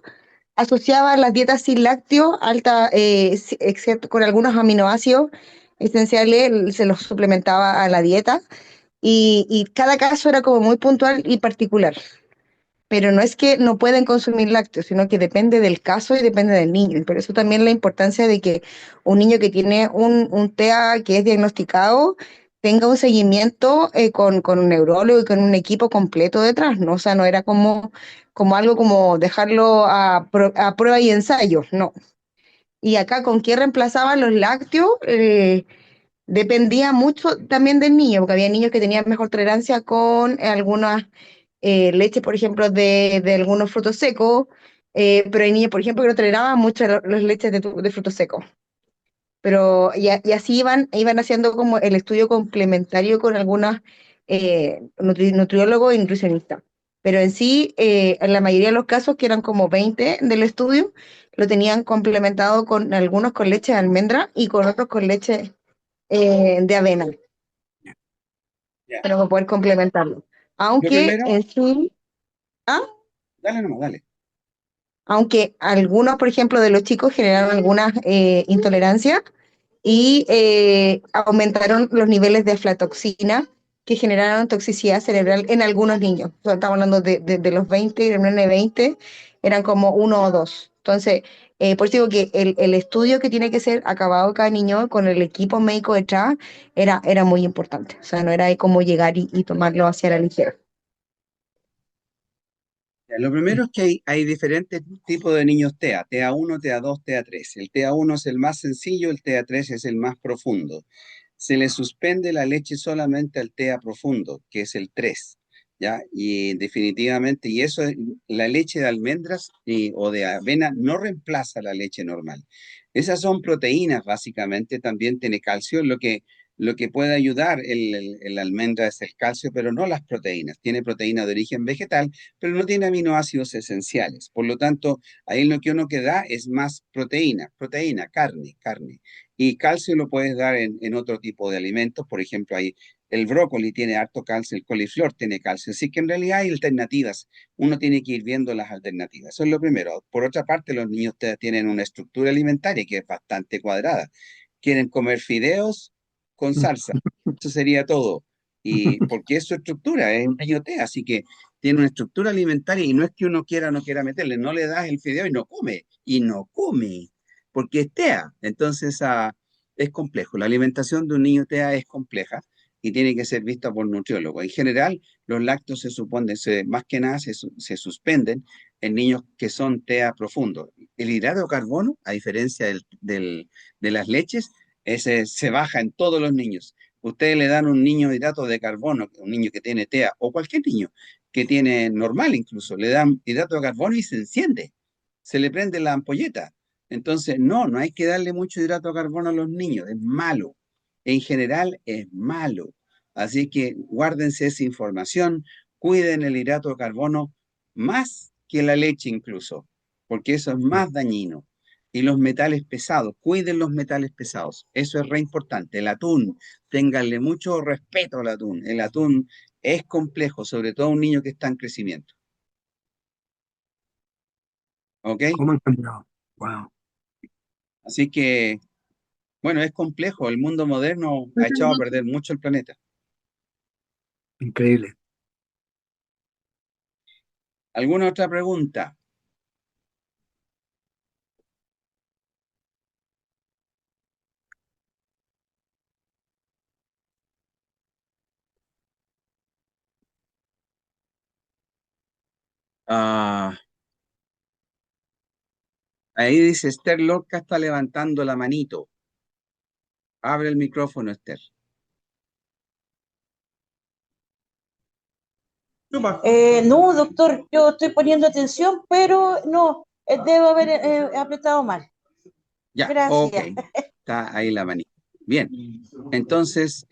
asociaban las dietas sin lácteos, excepto con algunos aminoácidos esenciales, se los suplementaba a la dieta y cada caso era como muy puntual y particular. Pero no es que no pueden consumir lácteos, sino que depende del caso y depende del niño. Y por eso también la importancia de que un niño que tiene un TEA que es diagnosticado tenga un seguimiento con un neurólogo y con un equipo completo detrás, ¿no? O sea, no era como algo como dejarlo a prueba y ensayo, no. Y acá, ¿con qué reemplazaban los lácteos? Dependía mucho también del niño, porque había niños que tenían mejor tolerancia con algunas leches, por ejemplo, de algunos frutos secos, pero hay niños, por ejemplo, que no toleraban mucho las leches de frutos secos. Pero y así iban haciendo como el estudio complementario con algunas nutriólogos y nutricionistas. Pero en sí, en la mayoría de los casos, que eran como 20 del estudio, lo tenían complementado con algunos con leche de almendra y con otros con leche de avena, Ya. pero para poder complementarlo. Lo Aunque primero, en sí, ¿ah? dale nomás, dale. Aunque algunos, por ejemplo, de los chicos generaron algunas intolerancias y aumentaron los niveles de aflatoxina que generaron toxicidad cerebral en algunos niños. O sea, estamos hablando de los 20 y de un de 20, eran como uno o dos. Entonces, por eso digo que el estudio que tiene que ser acabado cada niño con el equipo médico detrás era muy importante. O sea, no era ahí como llegar y tomarlo hacia la ligera. Ya, lo primero es que hay diferentes tipos de niños TEA, TEA1, TEA2, TEA3. El TEA1 es el más sencillo, el TEA3 es el más profundo. Se le suspende la leche solamente al TEA profundo, que es el 3, ¿ya? Y definitivamente, la leche de almendras o de avena no reemplaza la leche normal. Esas son proteínas, básicamente, también tiene calcio, lo que puede ayudar el almendra es el calcio, pero no las proteínas. Tiene proteína de origen vegetal, pero no tiene aminoácidos esenciales. Por lo tanto, ahí lo que uno que da es más proteína, carne. Y calcio lo puedes dar en otro tipo de alimentos. Por ejemplo, ahí el brócoli tiene harto calcio, el coliflor tiene calcio. Así que en realidad hay alternativas. Uno tiene que ir viendo las alternativas. Eso es lo primero. Por otra parte, los niños tienen una estructura alimentaria que es bastante cuadrada. Quieren comer fideos con salsa. Eso sería todo. Y porque es su estructura, es un niño TEA, así que tiene una estructura alimentaria y no es que uno quiera o no quiera meterle, no le das el fideo y no come, porque es TEA. Entonces, es complejo. La alimentación de un niño TEA es compleja y tiene que ser vista por nutriólogo. En general, los lácteos se supone, más que nada, se suspenden en niños que son TEA profundo. El hidrato de carbono, a diferencia de las leches, ese se baja en todos los niños. Ustedes le dan un niño hidrato de carbono, un niño que tiene TEA, o cualquier niño que tiene normal incluso, le dan hidrato de carbono y se enciende, se le prende la ampolleta. Entonces, no hay que darle mucho hidrato de carbono a los niños, es malo. En general es malo. Así que guárdense esa información, cuiden el hidrato de carbono más que la leche incluso, porque eso es más dañino. Y los metales pesados, cuiden los metales pesados, eso es re importante. El atún, ténganle mucho respeto al atún. El atún es complejo, sobre todo un niño que está en crecimiento. ¿Ok? ¿Cómo han cambiado? Wow, Así que, bueno, es complejo. El mundo moderno ha echado a perder mucho el planeta. increíble. ¿Alguna otra pregunta? Ah, ahí dice Esther Lorca está levantando la manito. Abre el micrófono, Esther. No, doctor, yo estoy poniendo atención, pero no, debo haber apretado mal. Ya, ok. Gracias. Está ahí la manito. Bien, entonces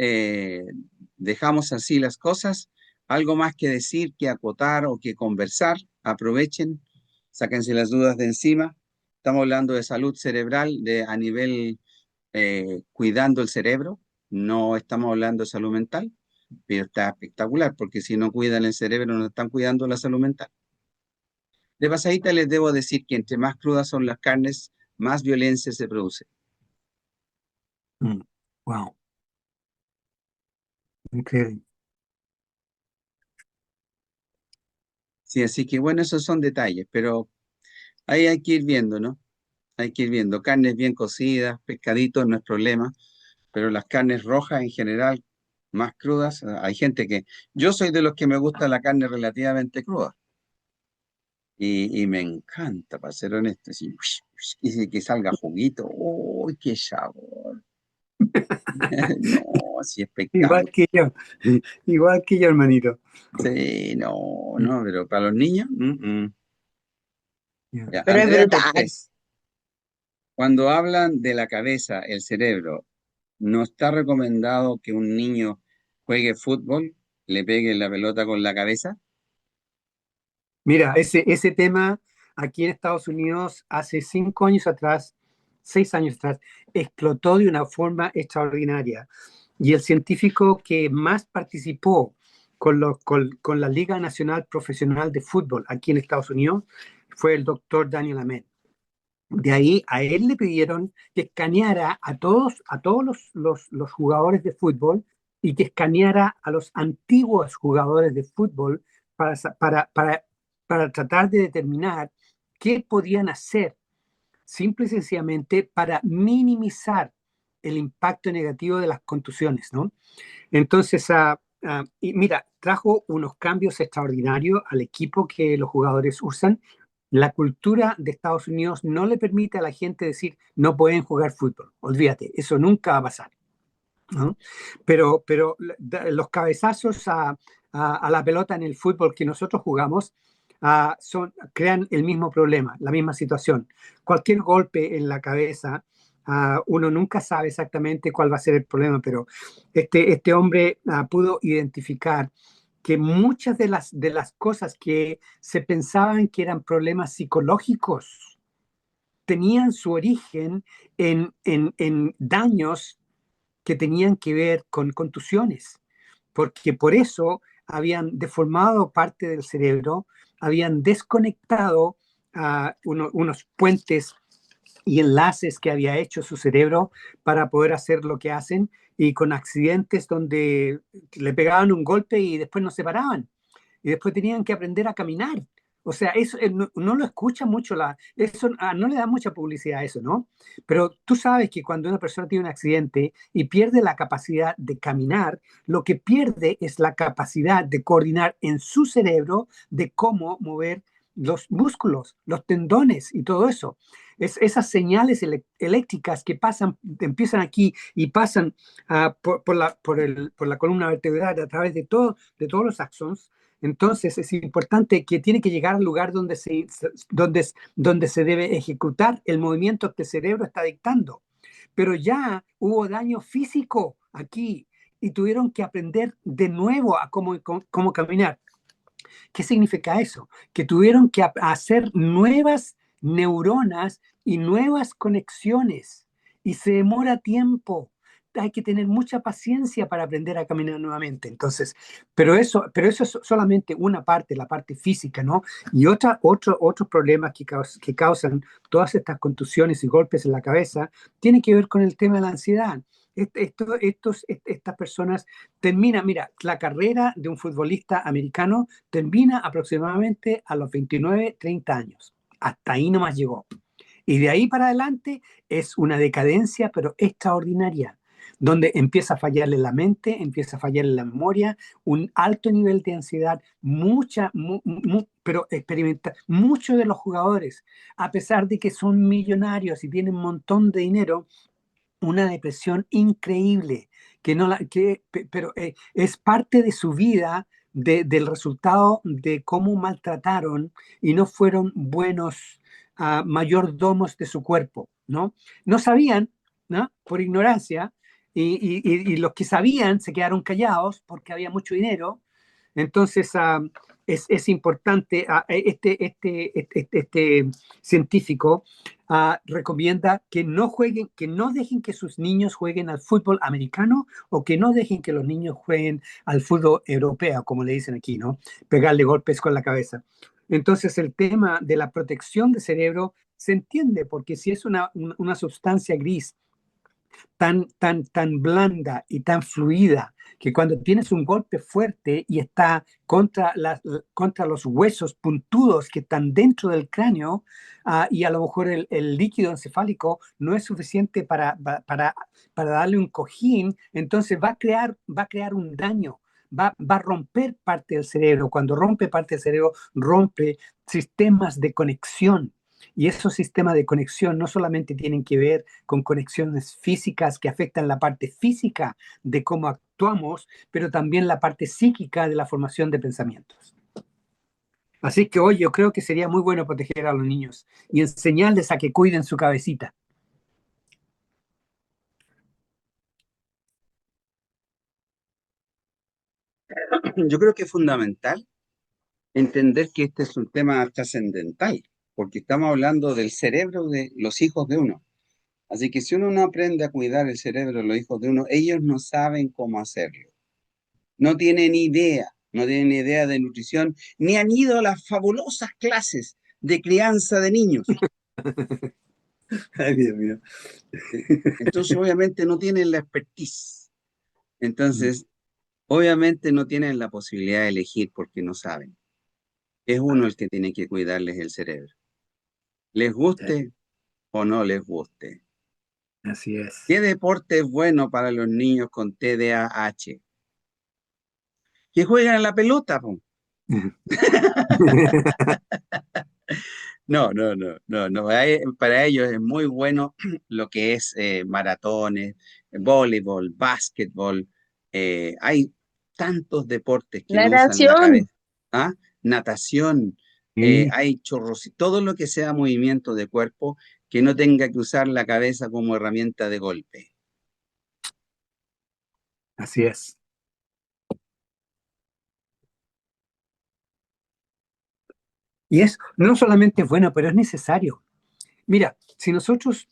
dejamos así las cosas. ¿Algo más que decir, que acotar o que conversar? Aprovechen, sáquense las dudas de encima. Estamos hablando de salud cerebral a nivel cuidando el cerebro. No estamos hablando de salud mental, pero está espectacular porque si no cuidan el cerebro no están cuidando la salud mental. De pasadita les debo decir que entre más crudas son las carnes, más violencia se produce. Wow, increíble. Sí, así que bueno, esos son detalles, pero ahí hay que ir viendo, ¿no? Hay que ir viendo. Carnes bien cocidas, pescaditos, no es problema, pero las carnes rojas en general, más crudas, hay gente que... Yo soy de los que me gusta la carne relativamente cruda y me encanta, para ser honesto, así, y que salga juguito, ¡uy, qué sabor! No, sí, Igual espectacular. que yo, igual que yo, hermanito. Sí, no, pero para los niños, Yeah. Ya, Pero es Andrea brutal. Cortés, cuando hablan de la cabeza, el cerebro, ¿no está recomendado que un niño juegue fútbol, le pegue la pelota con la cabeza? Mira, ese tema aquí en Estados Unidos hace 5 años atrás, 6 años atrás, explotó de una forma extraordinaria. Y el científico que más participó con la Liga Nacional Profesional de Fútbol aquí en Estados Unidos fue el doctor Daniel Amen. De ahí a él le pidieron que escaneara a todos los jugadores de fútbol y que escaneara a los antiguos jugadores de fútbol para, para tratar de determinar qué podían hacer simple y sencillamente para minimizar el impacto negativo de las contusiones, ¿no? Entonces, y mira, trajo unos cambios extraordinarios al equipo que los jugadores usan. La cultura de Estados Unidos no le permite a la gente decir no pueden jugar fútbol. Olvídate, eso nunca va a pasar, ¿no? Pero los cabezazos a la pelota en el fútbol que nosotros jugamos crean el mismo problema, la misma situación. Cualquier golpe en la cabeza, uno nunca sabe exactamente cuál va a ser el problema, pero este hombre pudo identificar que muchas de las cosas que se pensaban que eran problemas psicológicos tenían su origen en daños que tenían que ver con contusiones, porque por eso habían deformado parte del cerebro, habían desconectado unos puentes y enlaces que había hecho su cerebro para poder hacer lo que hacen, y con accidentes donde le pegaban un golpe y después no se paraban y después tenían que aprender a caminar O sea, eso no lo escucha mucho, eso no le da mucha publicidad a eso, ¿no? Pero tú sabes que cuando una persona tiene un accidente y pierde la capacidad de caminar, lo que pierde es la capacidad de coordinar en su cerebro de cómo mover los músculos, los tendones y todo eso. Esas señales eléctricas que pasan, empiezan aquí y pasan por la columna vertebral a través de todos los axones. Entonces es importante que tiene que llegar al lugar donde se debe ejecutar el movimiento que el cerebro está dictando. Pero ya hubo daño físico aquí y tuvieron que aprender de nuevo a cómo caminar. ¿Qué significa eso? Que tuvieron que hacer nuevas neuronas y nuevas conexiones y se demora tiempo. Hay que tener mucha paciencia para aprender a caminar nuevamente. Entonces, pero eso es solamente una parte, la parte física, ¿no? Y otros problemas que causan todas estas contusiones y golpes en la cabeza tienen que ver con el tema de la ansiedad. Estas personas terminan, mira, la carrera de un futbolista americano termina aproximadamente a los 29, 30 años. Hasta ahí nomás llegó. Y de ahí para adelante es una decadencia, pero extraordinaria, donde empieza a fallarle la mente, empieza a fallarle la memoria, un alto nivel de ansiedad, pero experimenta muchos de los jugadores, a pesar de que son millonarios y tienen un montón de dinero, una depresión increíble, pero es parte de su vida, del resultado de cómo maltrataron y no fueron buenos mayordomos de su cuerpo, ¿no? No sabían, ¿no? Por ignorancia, y los que sabían se quedaron callados porque había mucho dinero. Entonces, es importante, este científico recomienda que no jueguen, que no dejen que sus niños jueguen al fútbol americano o que no dejen que los niños jueguen al fútbol europeo, como le dicen aquí, ¿no? Pegarle golpes con la cabeza. Entonces, el tema de la protección del cerebro se entiende, porque si es una sustancia gris tan blanda y tan fluida, que cuando tienes un golpe fuerte y está contra los huesos puntudos que están dentro del cráneo, y a lo mejor el líquido encefálico no es suficiente para darle un cojín, entonces va a crear un daño. Va a romper parte del cerebro. Cuando rompe parte del cerebro, rompe sistemas de conexión. Y esos sistemas de conexión no solamente tienen que ver con conexiones físicas que afectan la parte física de cómo actuamos, pero también la parte psíquica de la formación de pensamientos. Así que hoy yo creo que sería muy bueno proteger a los niños y enseñarles a que cuiden su cabecita. Yo creo que es fundamental entender que este es un tema trascendental, porque estamos hablando del cerebro de los hijos de uno. Así que si uno no aprende a cuidar el cerebro de los hijos de uno, ellos no saben cómo hacerlo. No tienen idea, no tienen idea de nutrición, ni han ido a las fabulosas clases de crianza de niños. Ay, Dios mío. Entonces, obviamente, no tienen la expertise. Entonces, obviamente, no tienen la posibilidad de elegir porque no saben. Es uno el que tiene que cuidarles el cerebro. Les guste o no les guste. Así es. ¿Qué deporte es bueno para los niños con TDAH? Que juegan a la pelota, po. No. Para ellos es muy bueno lo que es maratones, voleibol, básquetbol. Hay tantos deportes que no usan la Natación. cabeza. ¿Ah? Natación, Sí, hay chorros, todo lo que sea movimiento de cuerpo que no tenga que usar la cabeza como herramienta de golpe. así es. Y es no solamente bueno, pero es necesario. Mira, si nosotros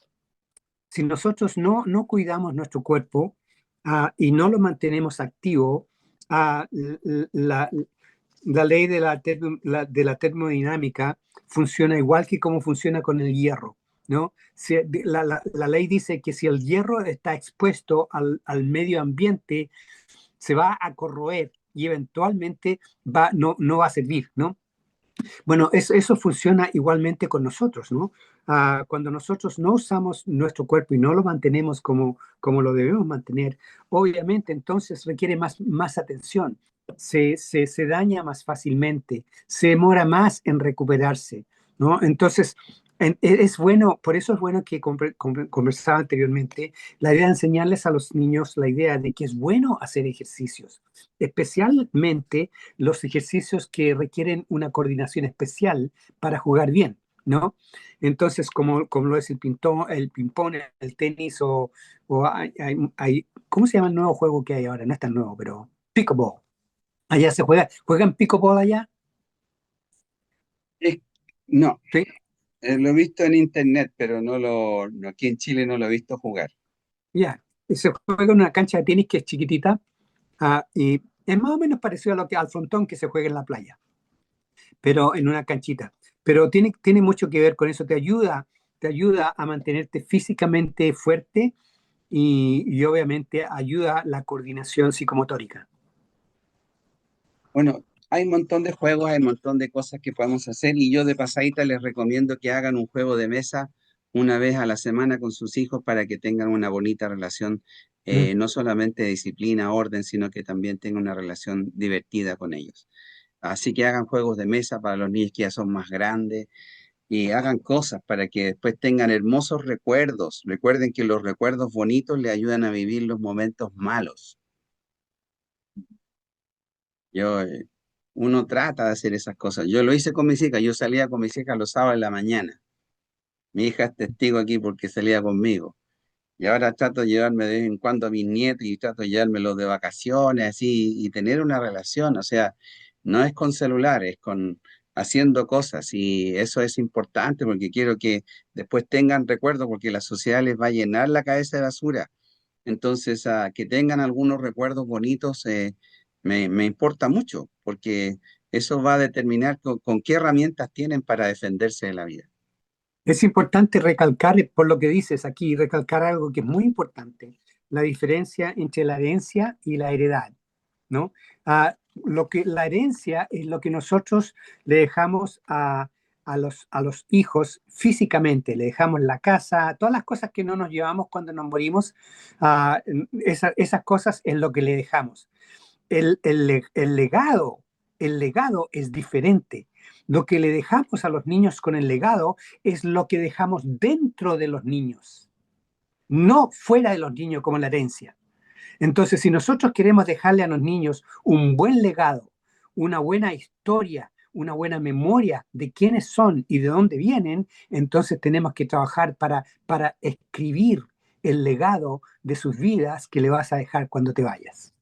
no cuidamos nuestro cuerpo y no lo mantenemos activo, ah, la ley de la termodinámica funciona igual que como funciona con el hierro, ¿no? La ley dice que si el hierro está expuesto al medio ambiente, se va a corroer y eventualmente no va a servir, ¿no? Bueno, eso funciona igualmente con nosotros, ¿no? Cuando nosotros no usamos nuestro cuerpo y no lo mantenemos como lo debemos mantener, obviamente entonces requiere más atención, se daña más fácilmente, se demora más en recuperarse, ¿no? Entonces, es bueno, por eso es bueno que conversaba anteriormente, la idea de enseñarles a los niños la idea de que es bueno hacer ejercicios, especialmente los ejercicios que requieren una coordinación especial para jugar bien, ¿no? Entonces, como lo es el ping-pong, el tenis o ¿cómo se llama el nuevo juego que hay ahora? No es tan nuevo, pero pickleball. Allá ¿juegan pickleball allá? Es- no, Sí, lo he visto en internet, pero no, aquí en Chile no lo he visto jugar. ya. Se juega en una cancha de tenis que es chiquitita, y es más o menos parecido a al frontón que se juega en la playa, pero en una canchita. Pero tiene mucho que ver con eso, te ayuda a mantenerte físicamente fuerte y obviamente ayuda la coordinación psicomotórica. Bueno, hay un montón de juegos, hay un montón de cosas que podemos hacer y yo de pasadita les recomiendo que hagan un juego de mesa una vez a la semana con sus hijos para que tengan una bonita relación, Mm. no solamente de disciplina, orden, sino que también tengan una relación divertida con ellos. Así que hagan juegos de mesa para los niños que ya son más grandes y hagan cosas para que después tengan hermosos recuerdos. Recuerden que los recuerdos bonitos le ayudan a vivir los momentos malos. Yo, uno trata de hacer esas cosas. Yo lo hice con mis hijas. Yo salía con mis hijas los sábados en la mañana. Mi hija es testigo aquí porque salía conmigo. Y ahora trato de llevarme de vez en cuando a mis nietos y trato de llevármelos de vacaciones, así, y tener una relación. O sea, no es con celular, es con haciendo cosas. Y eso es importante porque quiero que después tengan recuerdos, porque la sociedad les va a llenar la cabeza de basura. Entonces, que tengan algunos recuerdos bonitos me importa mucho, porque eso va a determinar con qué herramientas tienen para defenderse de la vida. Es importante recalcar, por lo que dices aquí, recalcar algo que es muy importante, la diferencia entre la herencia y la heredad, ¿no? La herencia es lo que nosotros le dejamos a los hijos físicamente, le dejamos la casa, todas las cosas que no nos llevamos cuando nos morimos, esas cosas es lo que le dejamos. El legado es diferente. Lo que le dejamos a los niños con el legado es lo que dejamos dentro de los niños, no fuera de los niños como la herencia. Entonces, si nosotros queremos dejarle a los niños un buen legado, una buena historia, una buena memoria de quiénes son y de dónde vienen, entonces tenemos que trabajar para escribir el legado de sus vidas que le vas a dejar cuando te vayas.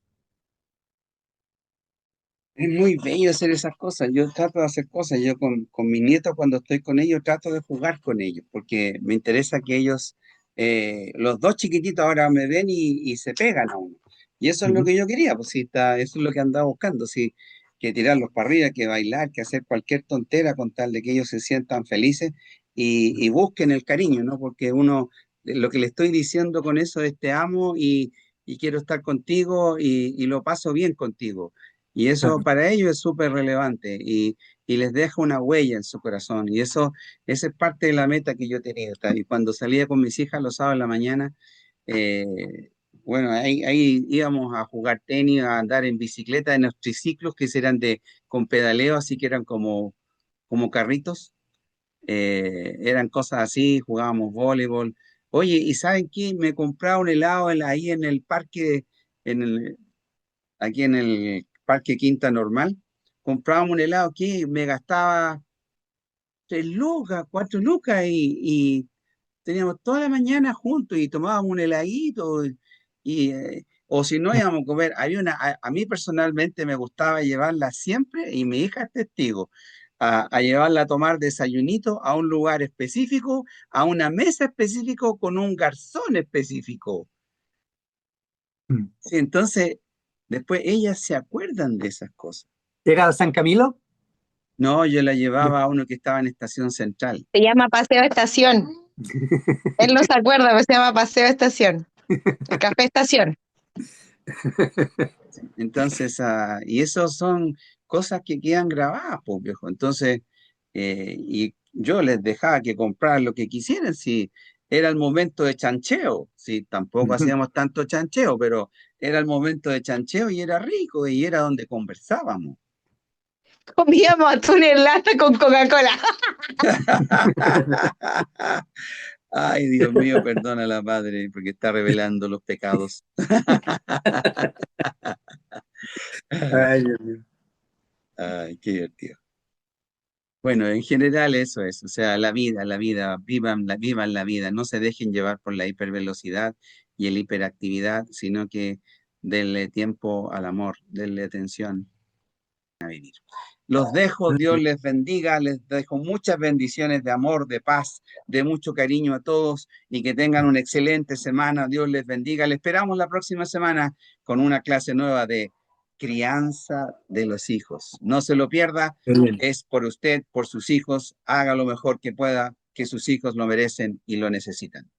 Es muy bello hacer esas cosas. Yo trato de hacer cosas. Yo con mis nietos, cuando estoy con ellos, trato de jugar con ellos, porque me interesa que ellos, los dos chiquititos ahora me ven y se pegan a uno. Y eso es lo Ujú. que yo quería, pues sí, eso es lo que andaba buscando, sí, que tirarlos para arriba, que bailar, que hacer cualquier tontera con tal de que ellos se sientan felices y busquen el cariño, ¿no? Porque uno, lo que le estoy diciendo con eso es te amo y quiero estar contigo y lo paso bien contigo. Y eso Claro. para ellos es súper relevante y les deja una huella en su corazón. Y eso, esa es parte de la meta que yo tenía. Y cuando salía con mis hijas los sábados en la mañana, bueno, ahí íbamos a jugar tenis, a andar en bicicleta, en los triciclos que eran con pedaleo, así que eran como carritos. Eran cosas así, jugábamos voleibol. Oye, ¿y saben qué? Me compraba un helado ahí en el parque, en el, aquí en el Parque Quinta Normal, comprábamos un helado que me gastaba 3 lucas, 4 lucas y teníamos toda la mañana juntos y tomábamos un heladito o si no íbamos a comer, a mí personalmente me gustaba llevarla siempre y mi hija es testigo. A llevarla a tomar desayunito a un lugar específico, a una mesa específico con un garzón específico. Mm. Sí, entonces, después ellas se acuerdan de esas cosas. ¿Era de San Camilo? No, yo la llevaba a uno que estaba en Estación Central. Se llama Paseo Estación. Él no se acuerda, pero se llama Paseo Estación. El Café Estación. Entonces, y eso son cosas que quedan grabadas, pues, viejo. Entonces, y yo les dejaba que comprar lo que quisieran, si era el momento de chancheo, si tampoco hacíamos tanto chancheo, pero era el momento de chancheo y era rico y era donde conversábamos. Comíamos atún en lata con Coca-Cola. Ay, Dios mío, perdona a la madre porque está revelando los pecados. Ay, Dios mío. Ay, qué divertido. Bueno, en general eso es, o sea, vivan la vida, no se dejen llevar por la hipervelocidad y la hiperactividad, sino que denle tiempo al amor, denle atención a vivir. Los dejo, Dios les bendiga, les dejo muchas bendiciones de amor, de paz, de mucho cariño a todos y que tengan una excelente semana. Dios les bendiga. Les esperamos la próxima semana con una clase nueva de crianza de los hijos. No se lo pierda, Qué bien. es por usted, por sus hijos. Haga lo mejor que pueda, que sus hijos lo merecen y lo necesitan.